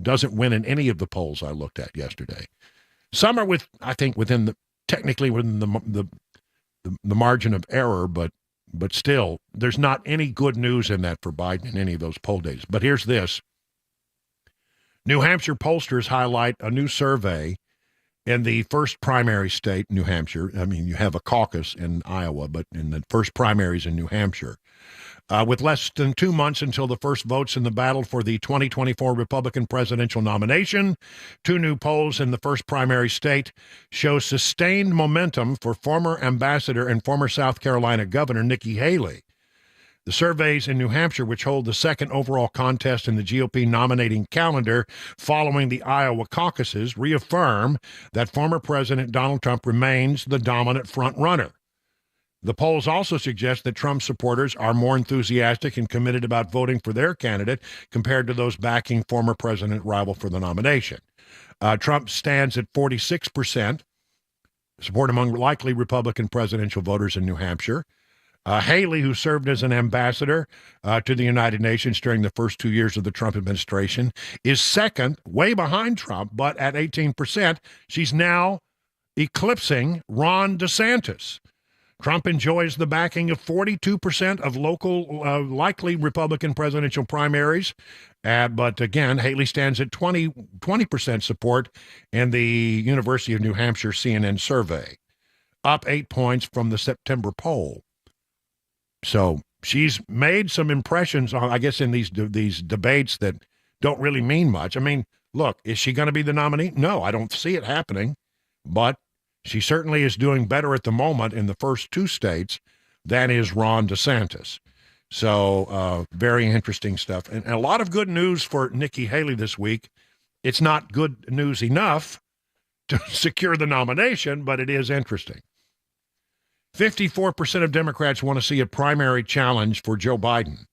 doesn't win in any of the polls I looked at yesterday. Some are technically within the margin of error, but still, there's not any good news in that for Biden in any of those poll days. But here's this. New Hampshire pollsters highlight a new survey in the first primary state, New Hampshire. I mean, you have a caucus in Iowa, but in the first primaries in New Hampshire. With less than 2 months until the first votes in the battle for the 2024 Republican presidential nomination, 2 new polls in the first primary state show sustained momentum for former ambassador and former South Carolina Governor Nikki Haley. The surveys in New Hampshire, which hold the second overall contest in the GOP nominating calendar following the Iowa caucuses, reaffirm that former President Donald Trump remains the dominant frontrunner. The polls also suggest that Trump supporters are more enthusiastic and committed about voting for their candidate compared to those backing former president rival for the nomination. Trump stands at 46% support among likely Republican presidential voters in New Hampshire. Haley, who served as an ambassador to the United Nations during the first 2 years of the Trump administration, is second, way behind Trump, but at 18%. She's now eclipsing Ron DeSantis. Trump enjoys the backing of 42% of local likely Republican presidential primaries. But again, Haley stands at 20% support in the University of New Hampshire CNN survey, up 8 points from the September poll. So she's made some impressions, I guess, in these debates that don't really mean much. I mean, look, is she going to be the nominee? No, I don't see it happening. But she certainly is doing better at the moment in the first two states than is Ron DeSantis. So very interesting stuff. And a lot of good news for Nikki Haley this week. It's not good news enough to secure the nomination, but it is interesting. 54% of Democrats want to see a primary challenge for Joe Biden.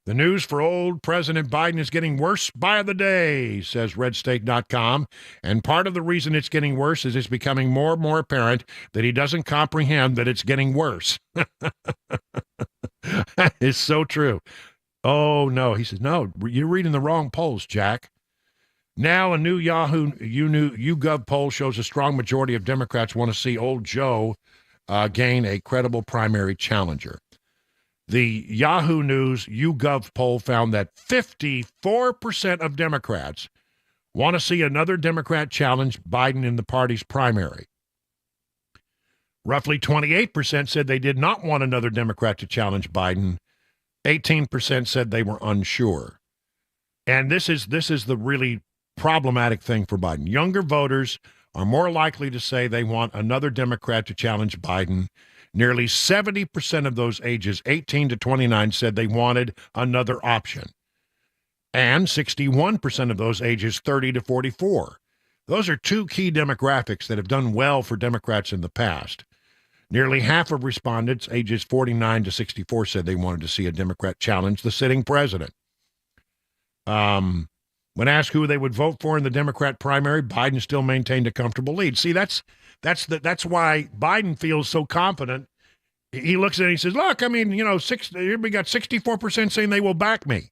The news for old President Biden is getting worse by the day, says RedState.com. And part of the reason it's getting worse is it's becoming more and more apparent that he doesn't comprehend that it's getting worse. That is so true. Oh, no. He says, no, you're reading the wrong polls, Jack. Now a new Yahoo YouGov poll shows a strong majority of Democrats want to see old Joe gain a credible primary challenger. The Yahoo News YouGov poll found that 54% of Democrats want to see another Democrat challenge Biden in the party's primary. Roughly 28% said they did not want another Democrat to challenge Biden. 18% said they were unsure. And this is the really problematic thing for Biden. Younger voters are more likely to say they want another Democrat to challenge Biden. Nearly 70% of those ages 18 to 29 said they wanted another option. And 61% of those ages 30 to 44. Those are two key demographics that have done well for Democrats in the past. Nearly half of respondents ages 49 to 64 said they wanted to see a Democrat challenge the sitting president. When asked who they would vote for in the Democrat primary, Biden still maintained a comfortable lead. See, that's why Biden feels so confident. He looks at it and he says, look, I mean, we got 64% saying they will back me.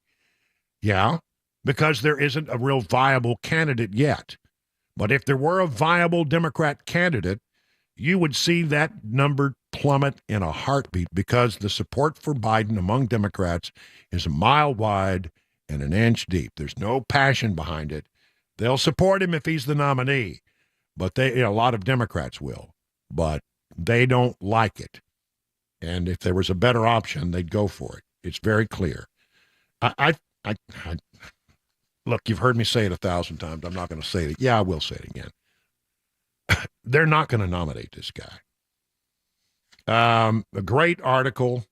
Yeah, because there isn't a real viable candidate yet. But if there were a viable Democrat candidate, you would see that number plummet in a heartbeat because the support for Biden among Democrats is a mile wide and an inch deep. There's no passion behind it. They'll support him if he's the nominee, but a lot of Democrats will, but they don't like it. And if there was a better option, they'd go for it. It's very clear. Look, you've heard me say it 1,000 times. I'm not going to say it. Yeah, I will say it again. They're not going to nominate this guy. A great article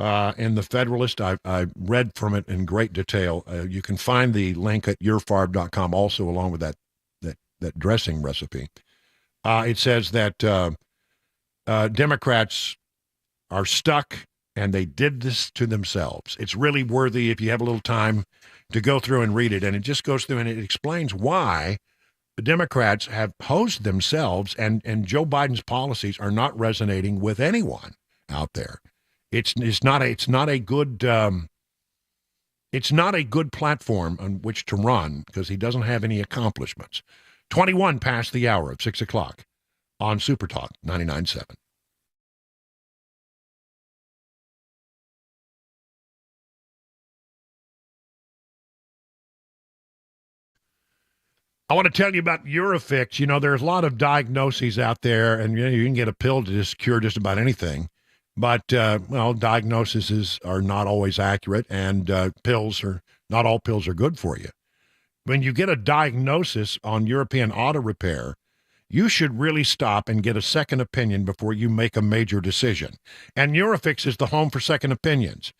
in the Federalist. I read from it in great detail. You can find the link at yourfarb.com also along with that dressing recipe. It says that Democrats are stuck and they did this to themselves. It's really worthy if you have a little time to go through and read it. And it just goes through and it explains why the Democrats have posed themselves and Joe Biden's policies are not resonating with anyone out there. It's not a good platform on which to run because he doesn't have any accomplishments. 21 past the hour of 6 o'clock on Super Talk 99.7. I want to tell you about Eurofix. There's a lot of diagnoses out there, and you can get a pill to just cure just about anything. But, diagnoses are not always accurate, and not all pills are good for you. When you get a diagnosis on European Auto Repair, you should really stop and get a second opinion before you make a major decision. And Eurofix is the home for second opinions.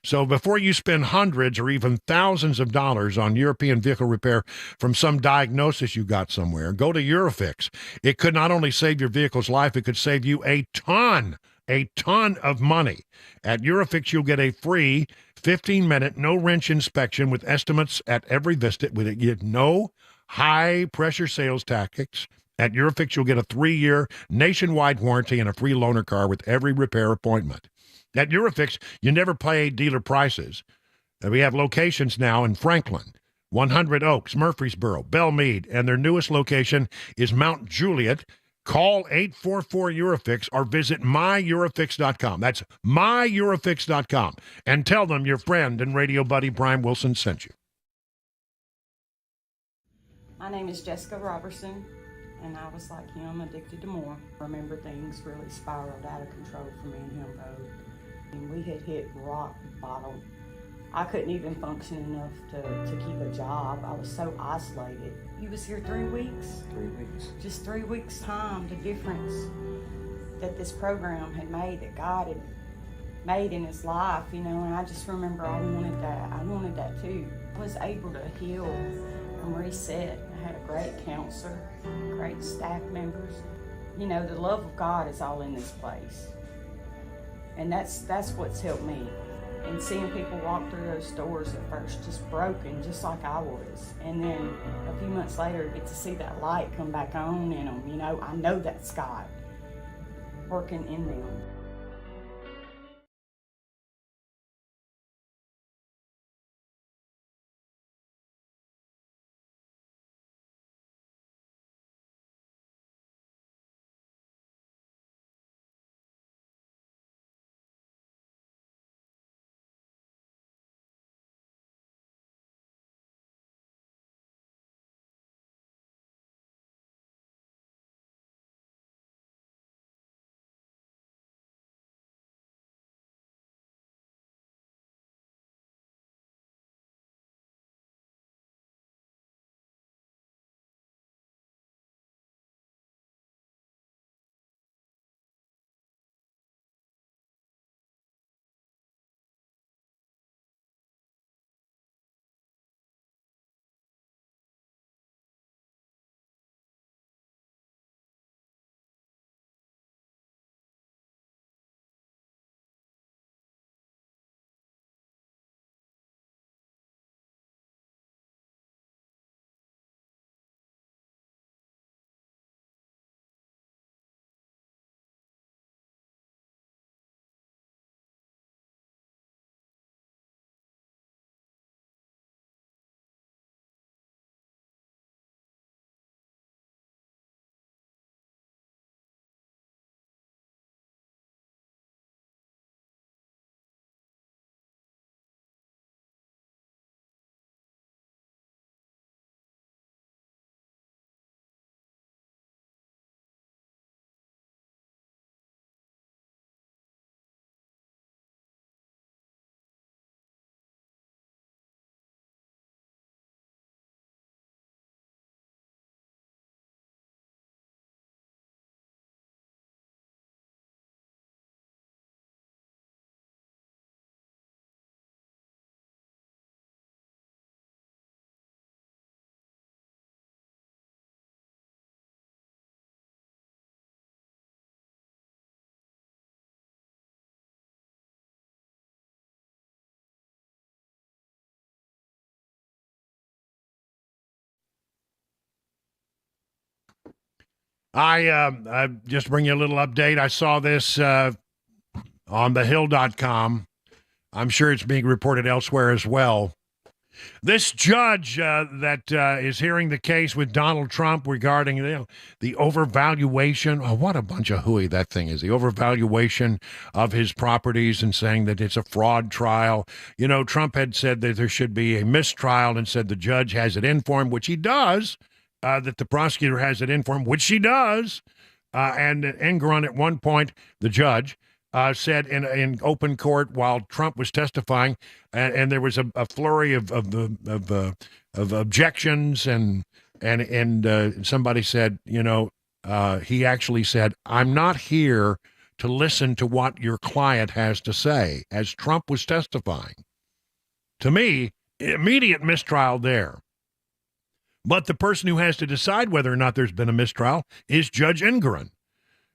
So before you spend hundreds or even thousands of dollars on European vehicle repair from some diagnosis you got somewhere, go to Eurofix. It could not only save your vehicle's life, it could save you a ton of money. At Eurofix, you'll get a free 15-minute, no-wrench inspection with estimates at every visit. With no high-pressure sales tactics. At Eurofix, you'll get a 3-year nationwide warranty and a free loaner car with every repair appointment. At Eurofix, you never pay dealer prices. We have locations now in Franklin, 100 Oaks, Murfreesboro, Belmead, and their newest location is Mount Juliet. Call 844-EUROFIX or visit myEurofix.com. That's myEurofix.com. And tell them your friend and radio buddy Brian Wilson sent you. My name is Jessica Robertson, and I was like him, addicted to more. I remember things really spiraled out of control for me and him both. And we had hit rock bottom. I couldn't even function enough to keep a job. I was so isolated. He was here 3 weeks. 3 weeks. Just 3 weeks' time, the difference that this program had made, that God had made in his life, you know, and I just remember I wanted that. I wanted that too. I was able to heal and reset. I had a great counselor, great staff members. You know, the love of God is all in this place. And that's what's helped me. And seeing people walk through those doors at first just broken, just like I was. And then a few months later, get to see that light come back on in them. You know, I know that's God working in them. I just bring you a little update. I saw this on thehill.com. I'm sure it's being reported elsewhere as well. This judge that is hearing the case with Donald Trump regarding the overvaluation. Oh, what a bunch of hooey that thing is. The overvaluation of his properties and saying that it's a fraud trial. You know, Trump had said that there should be a mistrial and said the judge has it in for him, which he does. That the prosecutor has it in for him, which she does. And Engeron at one point, the judge, said in open court while Trump was testifying, and there was a flurry of objections, and somebody said, you know, he actually said, I'm not here to listen to what your client has to say, as Trump was testifying. To me, immediate mistrial there. But the person who has to decide whether or not there's been a mistrial is Judge Engoron.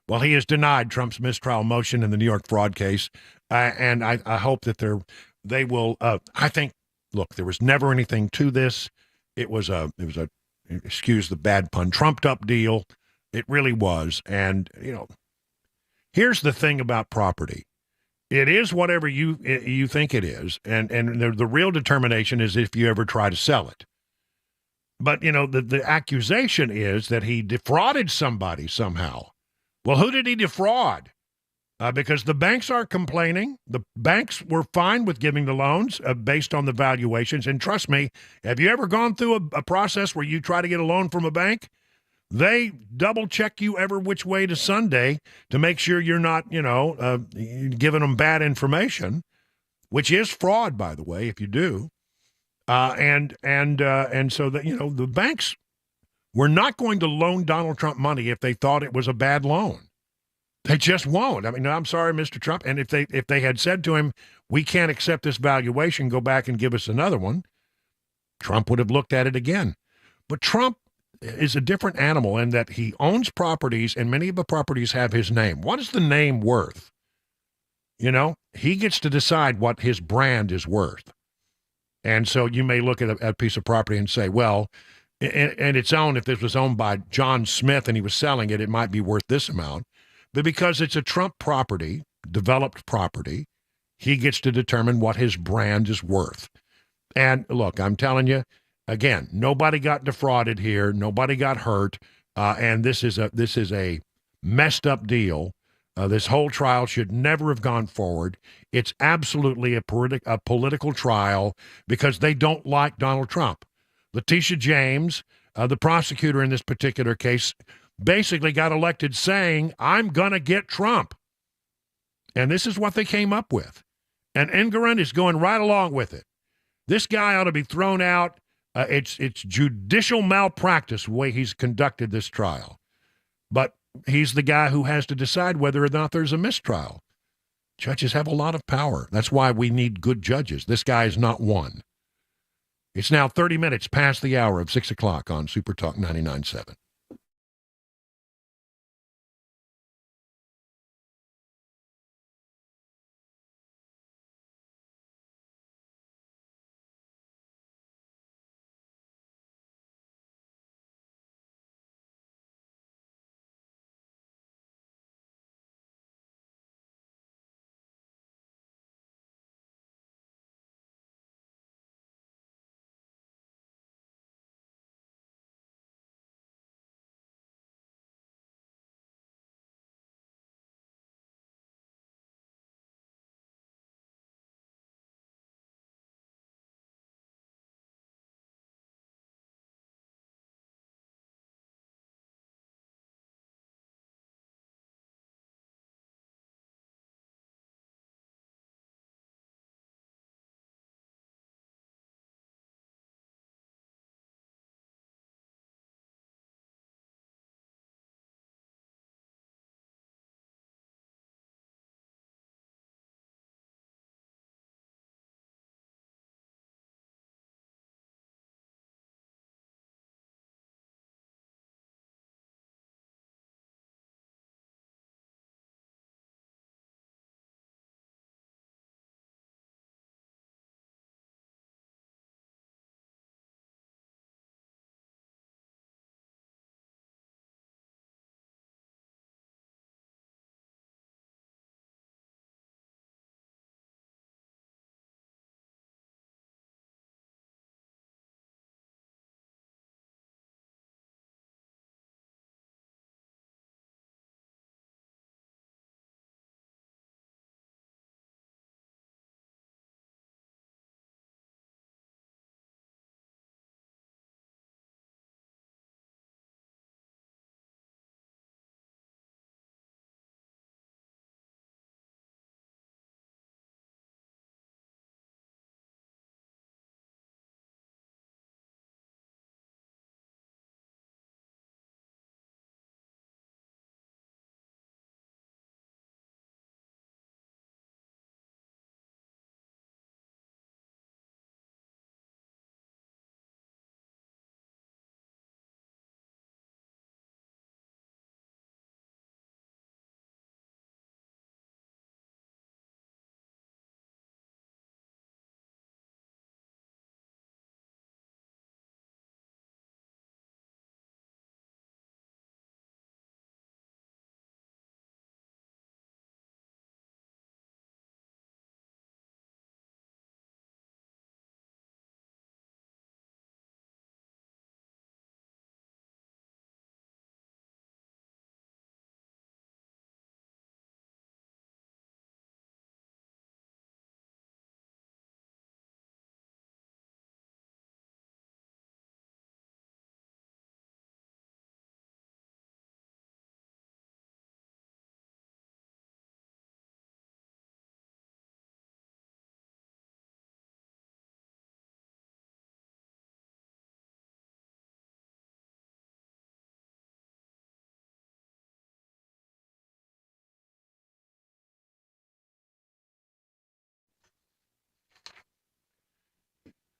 Well, he has denied Trump's mistrial motion in the New York fraud case, and I hope that they will. I think, look, there was never anything to this. It was a excuse the bad pun, trumped up deal. It really was. And here's the thing about property: it is whatever you think it is, and the real determination is if you ever try to sell it. But the accusation is that he defrauded somebody somehow. Well, who did he defraud? Because the banks are complaining. The banks were fine with giving the loans based on the valuations. And trust me, have you ever gone through a process where you try to get a loan from a bank? They double check you every which way to Sunday to make sure you're not, giving them bad information, which is fraud, by the way, if you do. And so that, the banks were not going to loan Donald Trump money if they thought it was a bad loan. They just won't. I mean, I'm sorry, Mr. Trump. And if they had said to him, we can't accept this valuation, go back and give us another one, Trump would have looked at it again. But Trump is a different animal in that he owns properties, and many of the properties have his name. What is the name worth? He gets to decide what his brand is worth. And so you may look at a piece of property and say, well, and it's owned, if this was owned by John Smith and he was selling it, it might be worth this amount. But because it's a Trump property, developed property, he gets to determine what his brand is worth. And look, I'm telling you, again, nobody got defrauded here. Nobody got hurt. And this is a messed up deal. This whole trial should never have gone forward. It's absolutely a political trial because they don't like Donald Trump. Letitia James, the prosecutor in this particular case, basically got elected saying, I'm going to get Trump. And this is what they came up with. And Engoron is going right along with it. This guy ought to be thrown out. It's judicial malpractice the way he's conducted this trial. But he's the guy who has to decide whether or not there's a mistrial. Judges have a lot of power. That's why we need good judges. This guy is not one. It's now 30 minutes past the hour of 6 o'clock on Super Talk 99.7.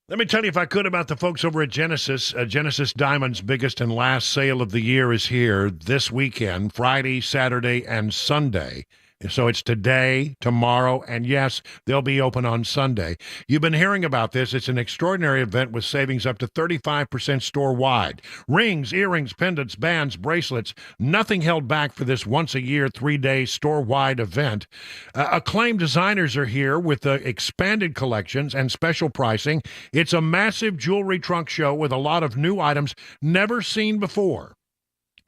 Let me tell you, if I could, about the folks over at Genesis. Genesis Diamond's biggest and last sale of the year is here this weekend, Friday, Saturday, and Sunday. So it's today, tomorrow, and yes, they'll be open on Sunday. You've been hearing about this. It's an extraordinary event with savings up to 35% store-wide. Rings, earrings, pendants, bands, bracelets, nothing held back for this once-a-year, 3-day store-wide event. Acclaimed designers are here with expanded collections and special pricing. It's a massive jewelry trunk show with a lot of new items never seen before.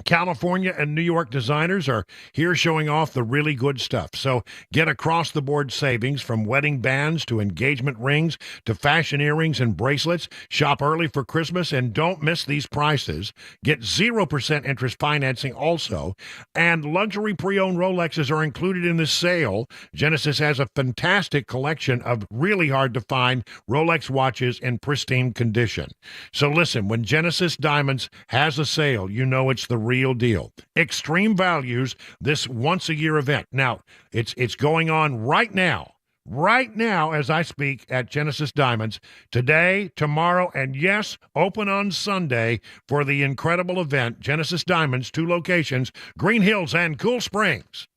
California and New York designers are here showing off the really good stuff. So get across-the-board savings from wedding bands to engagement rings to fashion earrings and bracelets. Shop early for Christmas and don't miss these prices. Get 0% interest financing also. And luxury pre-owned Rolexes are included in this sale. Genesis has a fantastic collection of really hard-to-find Rolex watches in pristine condition. So listen, when Genesis Diamonds has a sale, you know it's the real deal. Extreme values, this once-a-year event. Now, it's going on right now as I speak at Genesis Diamonds, today, tomorrow, and yes, open on Sunday for the incredible event. Genesis Diamonds, 2 locations, Green Hills and Cool Springs.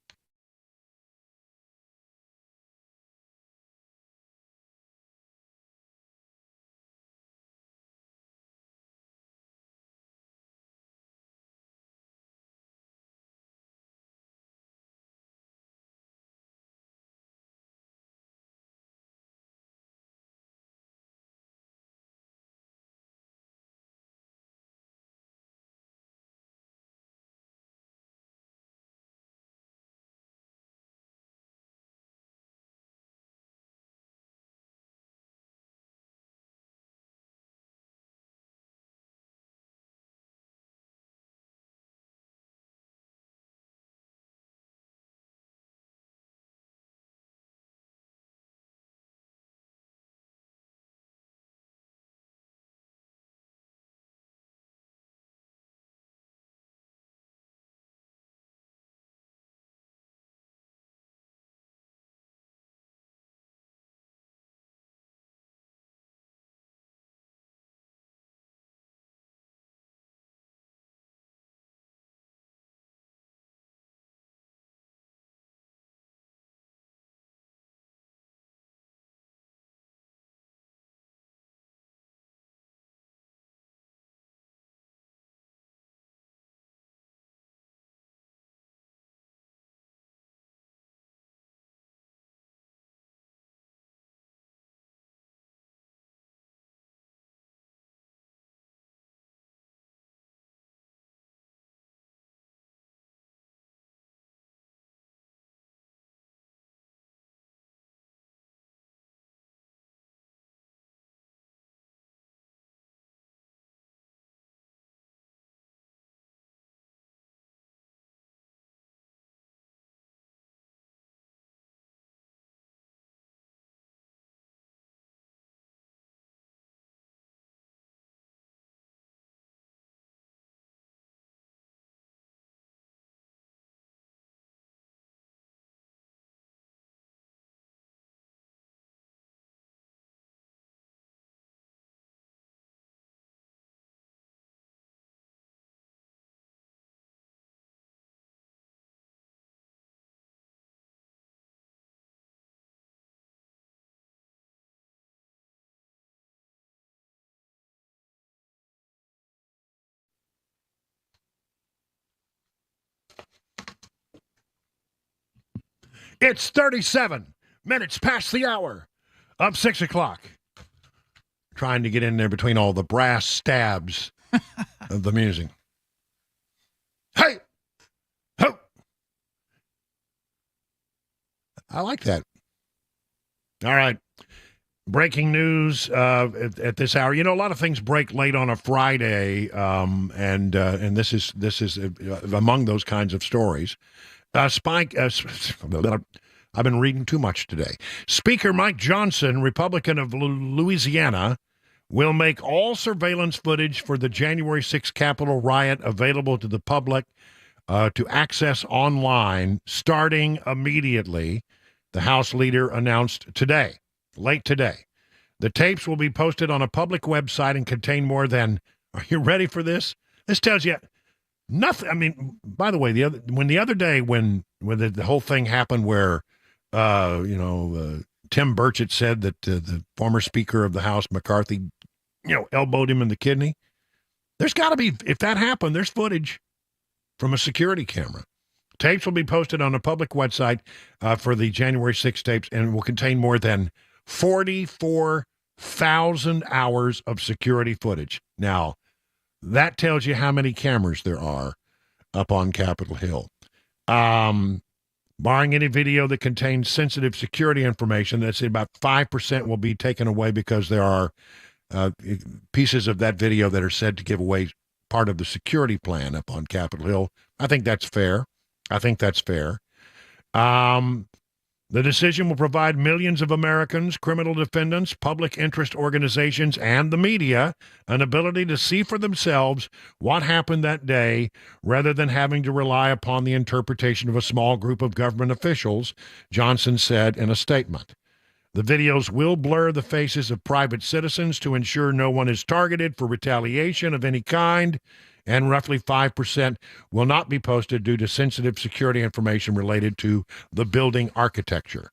It's 37 minutes past the hour of 6 o'clock. Trying to get in there between all the brass stabs of the music. Hey! Ho! I like that. All right. Breaking news at this hour. You know, a lot of things break late on a Friday, and this is among those kinds of stories. I've been reading too much today. Speaker Mike Johnson, Republican of Louisiana, will make all surveillance footage for the January 6th Capitol riot available to the public to access online starting immediately, the House leader announced today, late today. The tapes will be posted on a public website and contain more than, are you ready for this? This tells you nothing. I mean, by the way, the other day when the whole thing happened where, Tim Burchett said that the former Speaker of the House, McCarthy, elbowed him in the kidney. There's got to be, if that happened, there's footage from a security camera. Tapes will be posted on a public website for the January 6th tapes and will contain more than 44,000 hours of security footage. Now, that tells you how many cameras there are up on Capitol Hill. Barring any video that contains sensitive security information, that's about 5% will be taken away because there are pieces of that video that are said to give away part of the security plan up on Capitol Hill. I think that's fair. The decision will provide millions of Americans, criminal defendants, public interest organizations, and the media an ability to see for themselves what happened that day rather than having to rely upon the interpretation of a small group of government officials, Johnson said in a statement. The videos will blur the faces of private citizens to ensure no one is targeted for retaliation of any kind, and roughly 5% will not be posted due to sensitive security information related to the building architecture.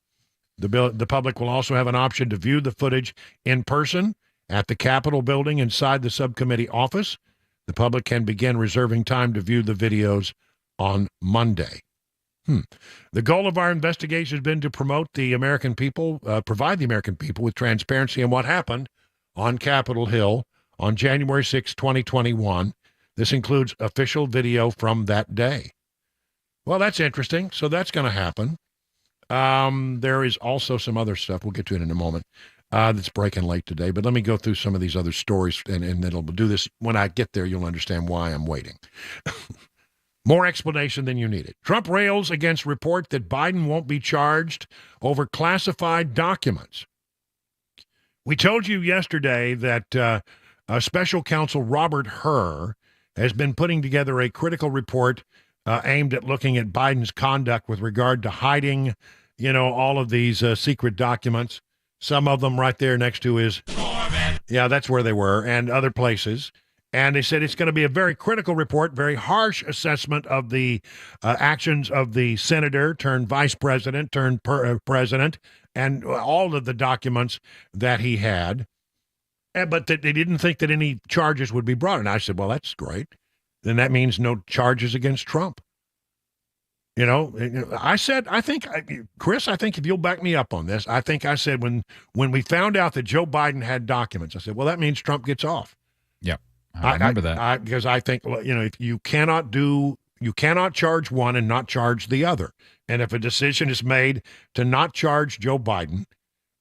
The public will also have an option to view the footage in person at the Capitol building inside the subcommittee office. The public can begin reserving time to view the videos on Monday. The goal of our investigation has been to promote the American people, provide the American people with transparency in what happened on Capitol Hill on January 6, 2021. This includes official video from that day. Well, that's interesting. So that's going to happen. There is also some other stuff. We'll get to it in a moment. That's breaking late today. But let me go through some of these other stories, and then we'll do this. When I get there, you'll understand why I'm waiting. More explanation than you needed. Trump rails against report that Biden won't be charged over classified documents. We told you yesterday that special counsel Robert Hur has been putting together a critical report aimed at looking at Biden's conduct with regard to hiding, all of these secret documents. Some of them right there next to his, yeah, that's where they were, and other places. And they said it's going to be a very critical report, very harsh assessment of the actions of the senator turned vice president turned president and all of the documents that he had. But that they didn't think that any charges would be brought. And I said, well, that's great. Then that means no charges against Trump. I said, Chris, I think if you'll back me up on this, I think I said when we found out that Joe Biden had documents, I said, well, that means Trump gets off. Yeah. I remember that. Because I think, if you cannot charge one and not charge the other. And if a decision is made to not charge Joe Biden,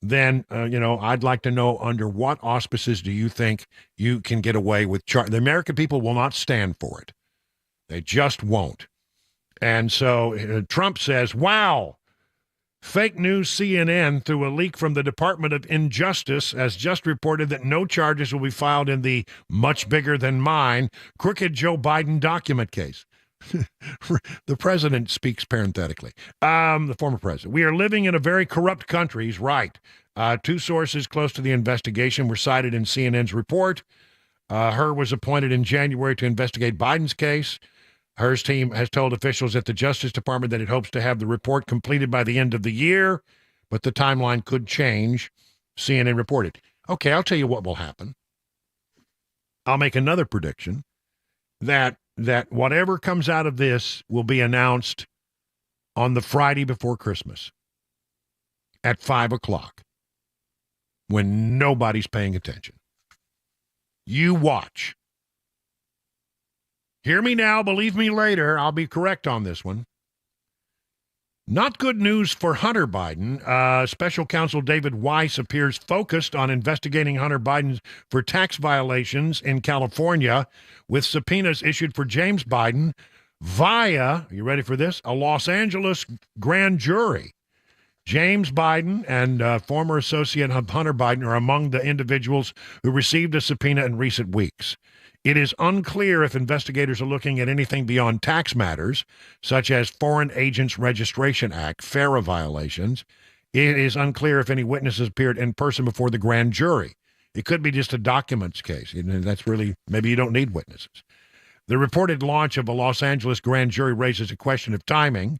then, I'd like to know under what auspices do you think you can get away with the American people will not stand for it. They just won't. And so Trump says, wow, fake news CNN through a leak from the Department of Injustice has just reported that no charges will be filed in the much bigger than mine crooked Joe Biden document case. The president speaks parenthetically. The former president. We are living in a very corrupt country. He's right. Two sources close to the investigation were cited in CNN's report. Hur was appointed in January to investigate Biden's case. Hur's team has told officials at the Justice Department that it hopes to have the report completed by the end of the year, but the timeline could change, CNN reported. Okay, I'll tell you what will happen. I'll make another prediction that whatever comes out of this will be announced on the Friday before Christmas at 5 o'clock when nobody's paying attention. You watch. Hear me now, believe me later. I'll be correct on this one. Not good news for Hunter Biden. Special counsel David Weiss appears focused on investigating Hunter Biden for tax violations in California with subpoenas issued for James Biden via, you ready for this, a Los Angeles grand jury. James Biden and former associate Hunter Biden are among the individuals who received a subpoena in recent weeks. It is unclear if investigators are looking at anything beyond tax matters, such as Foreign Agents Registration Act, FARA violations, It is unclear if any witnesses appeared in person before the grand jury. It could be just a documents case. That's really, maybe you don't need witnesses. The reported launch of a Los Angeles grand jury raises a question of timing.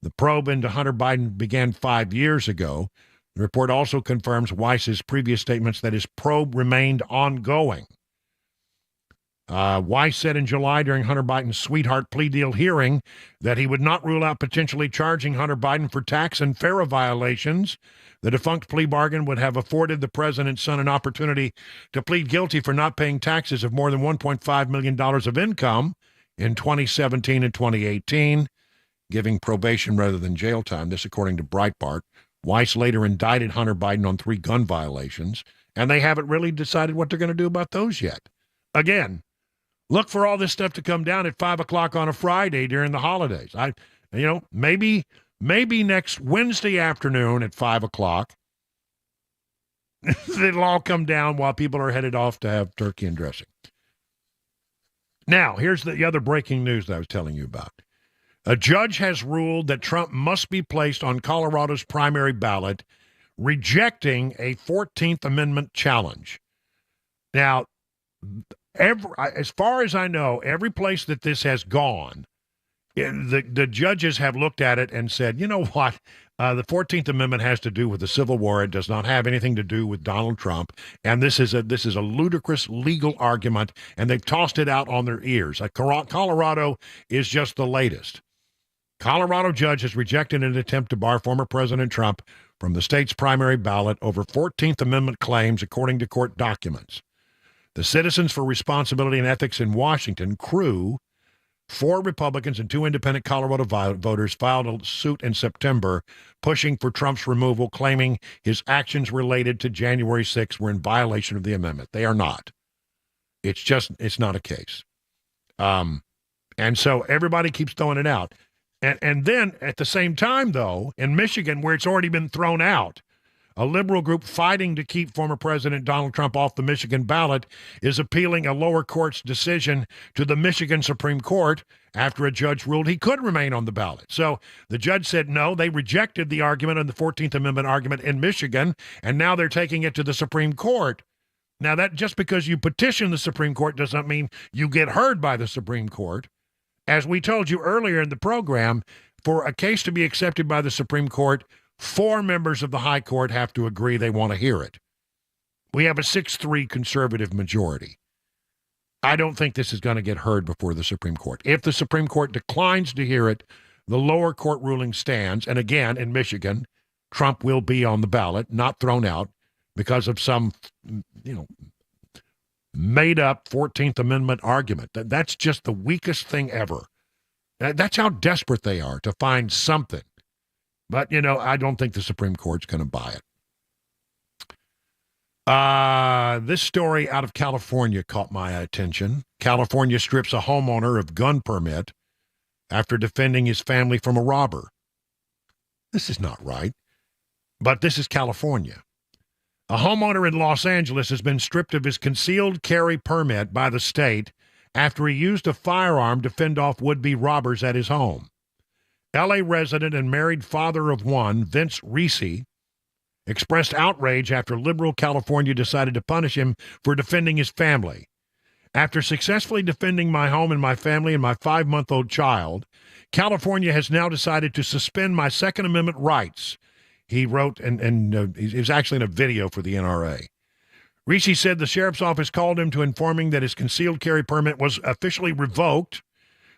The probe into Hunter Biden began 5 years ago. The report also confirms Weiss's previous statements that his probe remained ongoing. Weiss said in July during Hunter Biden's sweetheart plea deal hearing that he would not rule out potentially charging Hunter Biden for tax and FARA violations. The defunct plea bargain would have afforded the president's son an opportunity to plead guilty for not paying taxes of more than $1.5 million of income in 2017 and 2018, giving probation rather than jail time. This according to Breitbart. Weiss later indicted Hunter Biden on 3 gun violations, and they haven't really decided what they're going to do about those yet. Again, look for all this stuff to come down at 5 o'clock on a Friday during the holidays. Maybe next Wednesday afternoon at 5 o'clock, it'll all come down while people are headed off to have turkey and dressing. Now, here's the other breaking news that I was telling you about. A judge has ruled that Trump must be placed on Colorado's primary ballot, rejecting a 14th Amendment challenge. Now, as far as I know, every place that this has gone, the judges have looked at it and said, you know what, the 14th Amendment has to do with the Civil War. It does not have anything to do with Donald Trump. And this is a ludicrous legal argument, and they've tossed it out on their ears. Colorado is just the latest. Colorado judge has rejected an attempt to bar former President Trump from the state's primary ballot over 14th Amendment claims, according to court documents. The Citizens for Responsibility and Ethics in Washington, CREW, 4 Republicans and 2 independent Colorado voters filed a suit in September pushing for Trump's removal, claiming his actions related to January 6 were in violation of the amendment. They are not. It's not a case. And so everybody keeps throwing it out. And then at the same time, though, in Michigan, where it's already been thrown out, a liberal group fighting to keep former President Donald Trump off the Michigan ballot is appealing a lower court's decision to the Michigan Supreme Court after a judge ruled he could remain on the ballot. So the judge said no. They rejected the argument on the 14th Amendment argument in Michigan, and now they're taking it to the Supreme Court. Now, that just because you petition the Supreme Court does not mean you get heard by the Supreme Court. As we told you earlier in the program, for a case to be accepted by the Supreme Court, 4 members of the High Court have to agree they want to hear it. We have a 6-3 conservative majority. I don't think this is going to get heard before the Supreme Court. If the Supreme Court declines to hear it, the lower court ruling stands. And again, in Michigan, Trump will be on the ballot, not thrown out because of some, made-up 14th Amendment argument. That's just the weakest thing ever. That's how desperate they are to find something. But, I don't think the Supreme Court's going to buy it. This story out of California caught my attention. California strips a homeowner of gun permit after defending his family from a robber. This is not right, but this is California. A homeowner in Los Angeles has been stripped of his concealed carry permit by the state after he used a firearm to fend off would-be robbers at his home. L.A. resident and married father of one, Vince Ricci, expressed outrage after liberal California decided to punish him for defending his family. After successfully defending my home and my family and my 5-month-old child, California has now decided to suspend my Second Amendment rights, he wrote, and he was actually in a video for the NRA. Ricci said the sheriff's office called him to inform him that his concealed carry permit was officially revoked,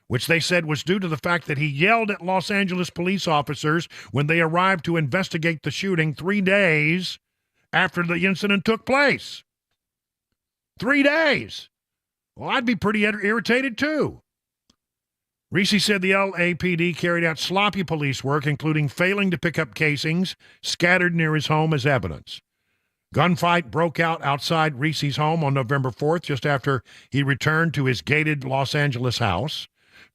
which they said was due to the fact that he yelled at Los Angeles police officers when they arrived to investigate the shooting 3 days after the incident took place. 3 days. Well, I'd be pretty irritated, too. Ricci said the LAPD carried out sloppy police work, including failing to pick up casings scattered near his home as evidence. Gunfight broke out outside Ricci's home on November 4th, just after he returned to his gated Los Angeles house.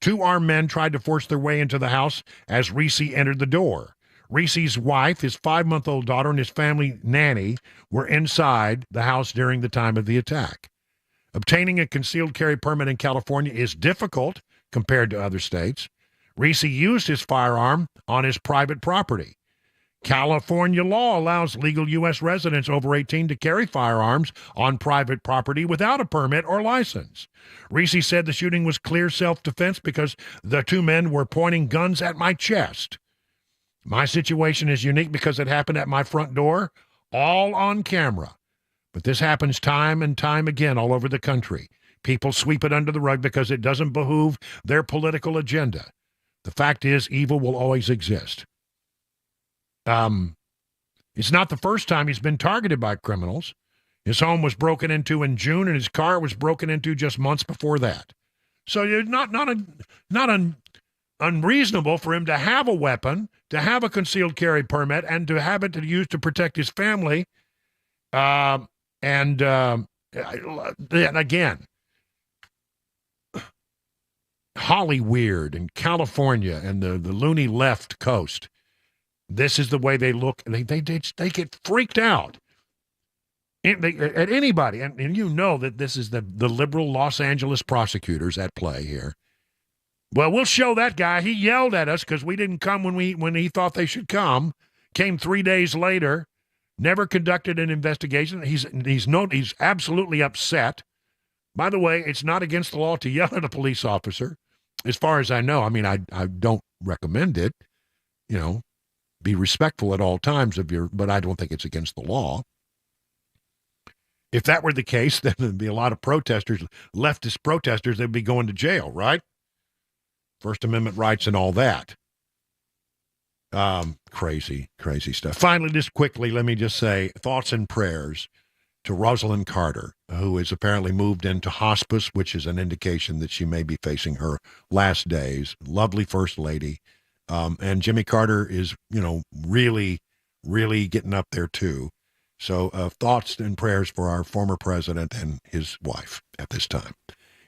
2 armed men tried to force their way into the house as Ricci entered the door. Ricci's wife, his 5-month-old daughter, and his family nanny were inside the house during the time of the attack. Obtaining a concealed carry permit in California is difficult compared to other states. Ricci used his firearm on his private property. California law allows legal U.S. residents over 18 to carry firearms on private property without a permit or license. Reese said the shooting was clear self-defense because the two men were pointing guns at my chest. My situation is unique because it happened at my front door, all on camera. But this happens time and time again all over the country. People sweep it under the rug because it doesn't behoove their political agenda. The fact is, evil will always exist. It's not the first time he's been targeted by criminals. His home was broken into in June, and his car was broken into just months before that. So it's not unreasonable for him to have a weapon, to have a concealed carry permit, and to have it to use to protect his family. And again, Hollyweird and California and the loony left coast. This is the way they look. They get freaked out at anybody. And you know that this is the liberal Los Angeles prosecutors at play here. Well, we'll show that guy. He yelled at us because we didn't come when he thought they should come. Came 3 days later. Never conducted an investigation. He's absolutely upset. By the way, it's not against the law to yell at a police officer, as far as I know. I mean, I don't recommend it. You know, be respectful at all times but I don't think it's against the law. If that were the case, then there'd be a lot of protesters, leftist protesters, they'd be going to jail, right? First Amendment rights and all that. Crazy stuff. Finally, just quickly, let me just say thoughts and prayers to Rosalind Carter, who is apparently moved into hospice, which is an indication that she may be facing her last days. Lovely First Lady. And Jimmy Carter is, really, really getting up there too. So thoughts and prayers for our former president and his wife at this time.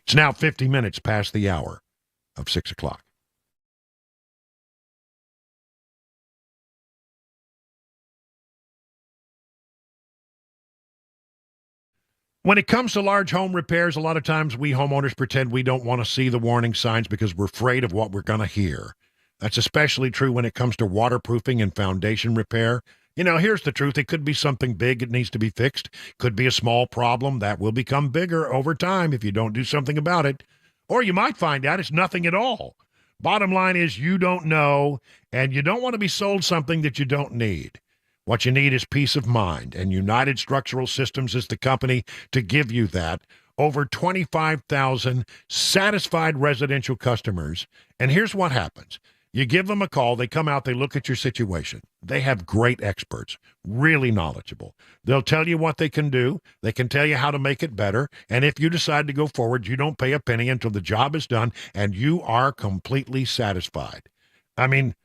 It's now 50 minutes past the hour of 6 o'clock. When it comes to large home repairs, a lot of times we homeowners pretend we don't want to see the warning signs because we're afraid of what we're going to hear. That's especially true when it comes to waterproofing and foundation repair. Here's the truth. It could be something big that needs to be fixed. Could be a small problem that will become bigger over time if you don't do something about it. Or you might find out it's nothing at all. Bottom line is you don't know, and you don't want to be sold something that you don't need. What you need is peace of mind, and United Structural Systems is the company to give you that. Over 25,000 satisfied residential customers. And here's what happens. You give them a call, they come out, they look at your situation. They have great experts, really knowledgeable. They'll tell you what they can do. They can tell you how to make it better. And if you decide to go forward, you don't pay a penny until the job is done and you are completely satisfied. And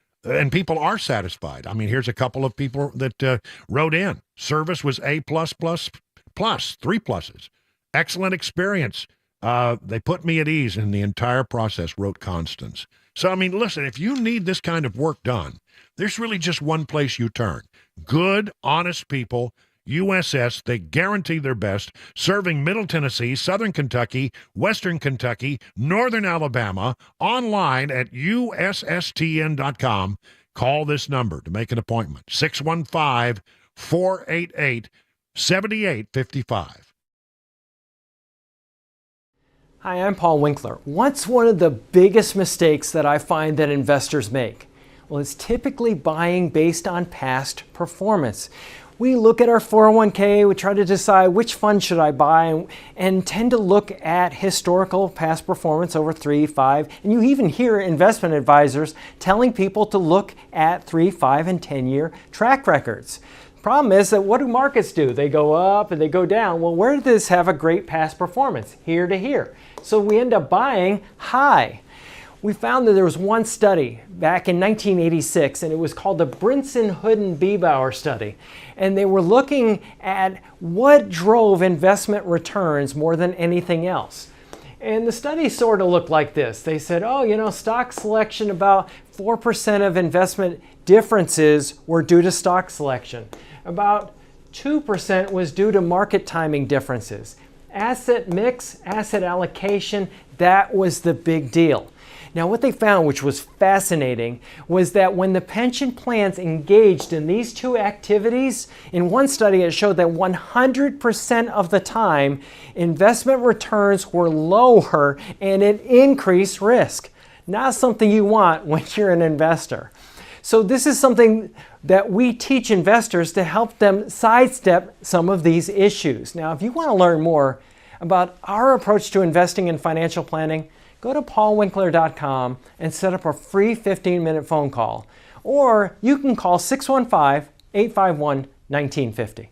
people are satisfied. Here's a couple of people that wrote in. Service was A+++, 3 pluses. Excellent experience. They put me at ease in the entire process, wrote Constance. So, listen, if you need this kind of work done, there's really just one place you turn. Good, honest people, USS, they guarantee their best, serving Middle Tennessee, Southern Kentucky, Western Kentucky, Northern Alabama, online at USSTN.com. Call this number to make an appointment, 615-488-7855. Hi, I'm Paul Winkler. What's one of the biggest mistakes that I find that investors make? Well, it's typically buying based on past performance. We look at our 401k, we try to decide which fund should I buy, and tend to look at historical past performance over 3, 5, and you even hear investment advisors telling people to look at 3, 5, and 10-year track records. Problem is that what do markets do? They go up and they go down. Well, where did this have a great past performance? Here to here. So we end up buying high. We found that there was one study back in 1986, and it was called the Brinson-Hooden-Biebauer study. And they were looking at what drove investment returns more than anything else. And the study sort of looked like this. They said, stock selection, about 4% of investment differences were due to stock selection. About 2% was due to market timing differences. asset mix, asset allocation, that was the big deal. Now, what they found, which was fascinating, was that when the pension plans engaged in these two activities, in one study it showed that 100% of the time, investment returns were lower and it increased risk. Not something you want when you're an investor. So this is something that we teach investors to help them sidestep some of these issues. Now, if you want to learn more about our approach to investing in financial planning, go to paulwinkler.com and set up a free 15-minute phone call. Or you can call 615-851-1950.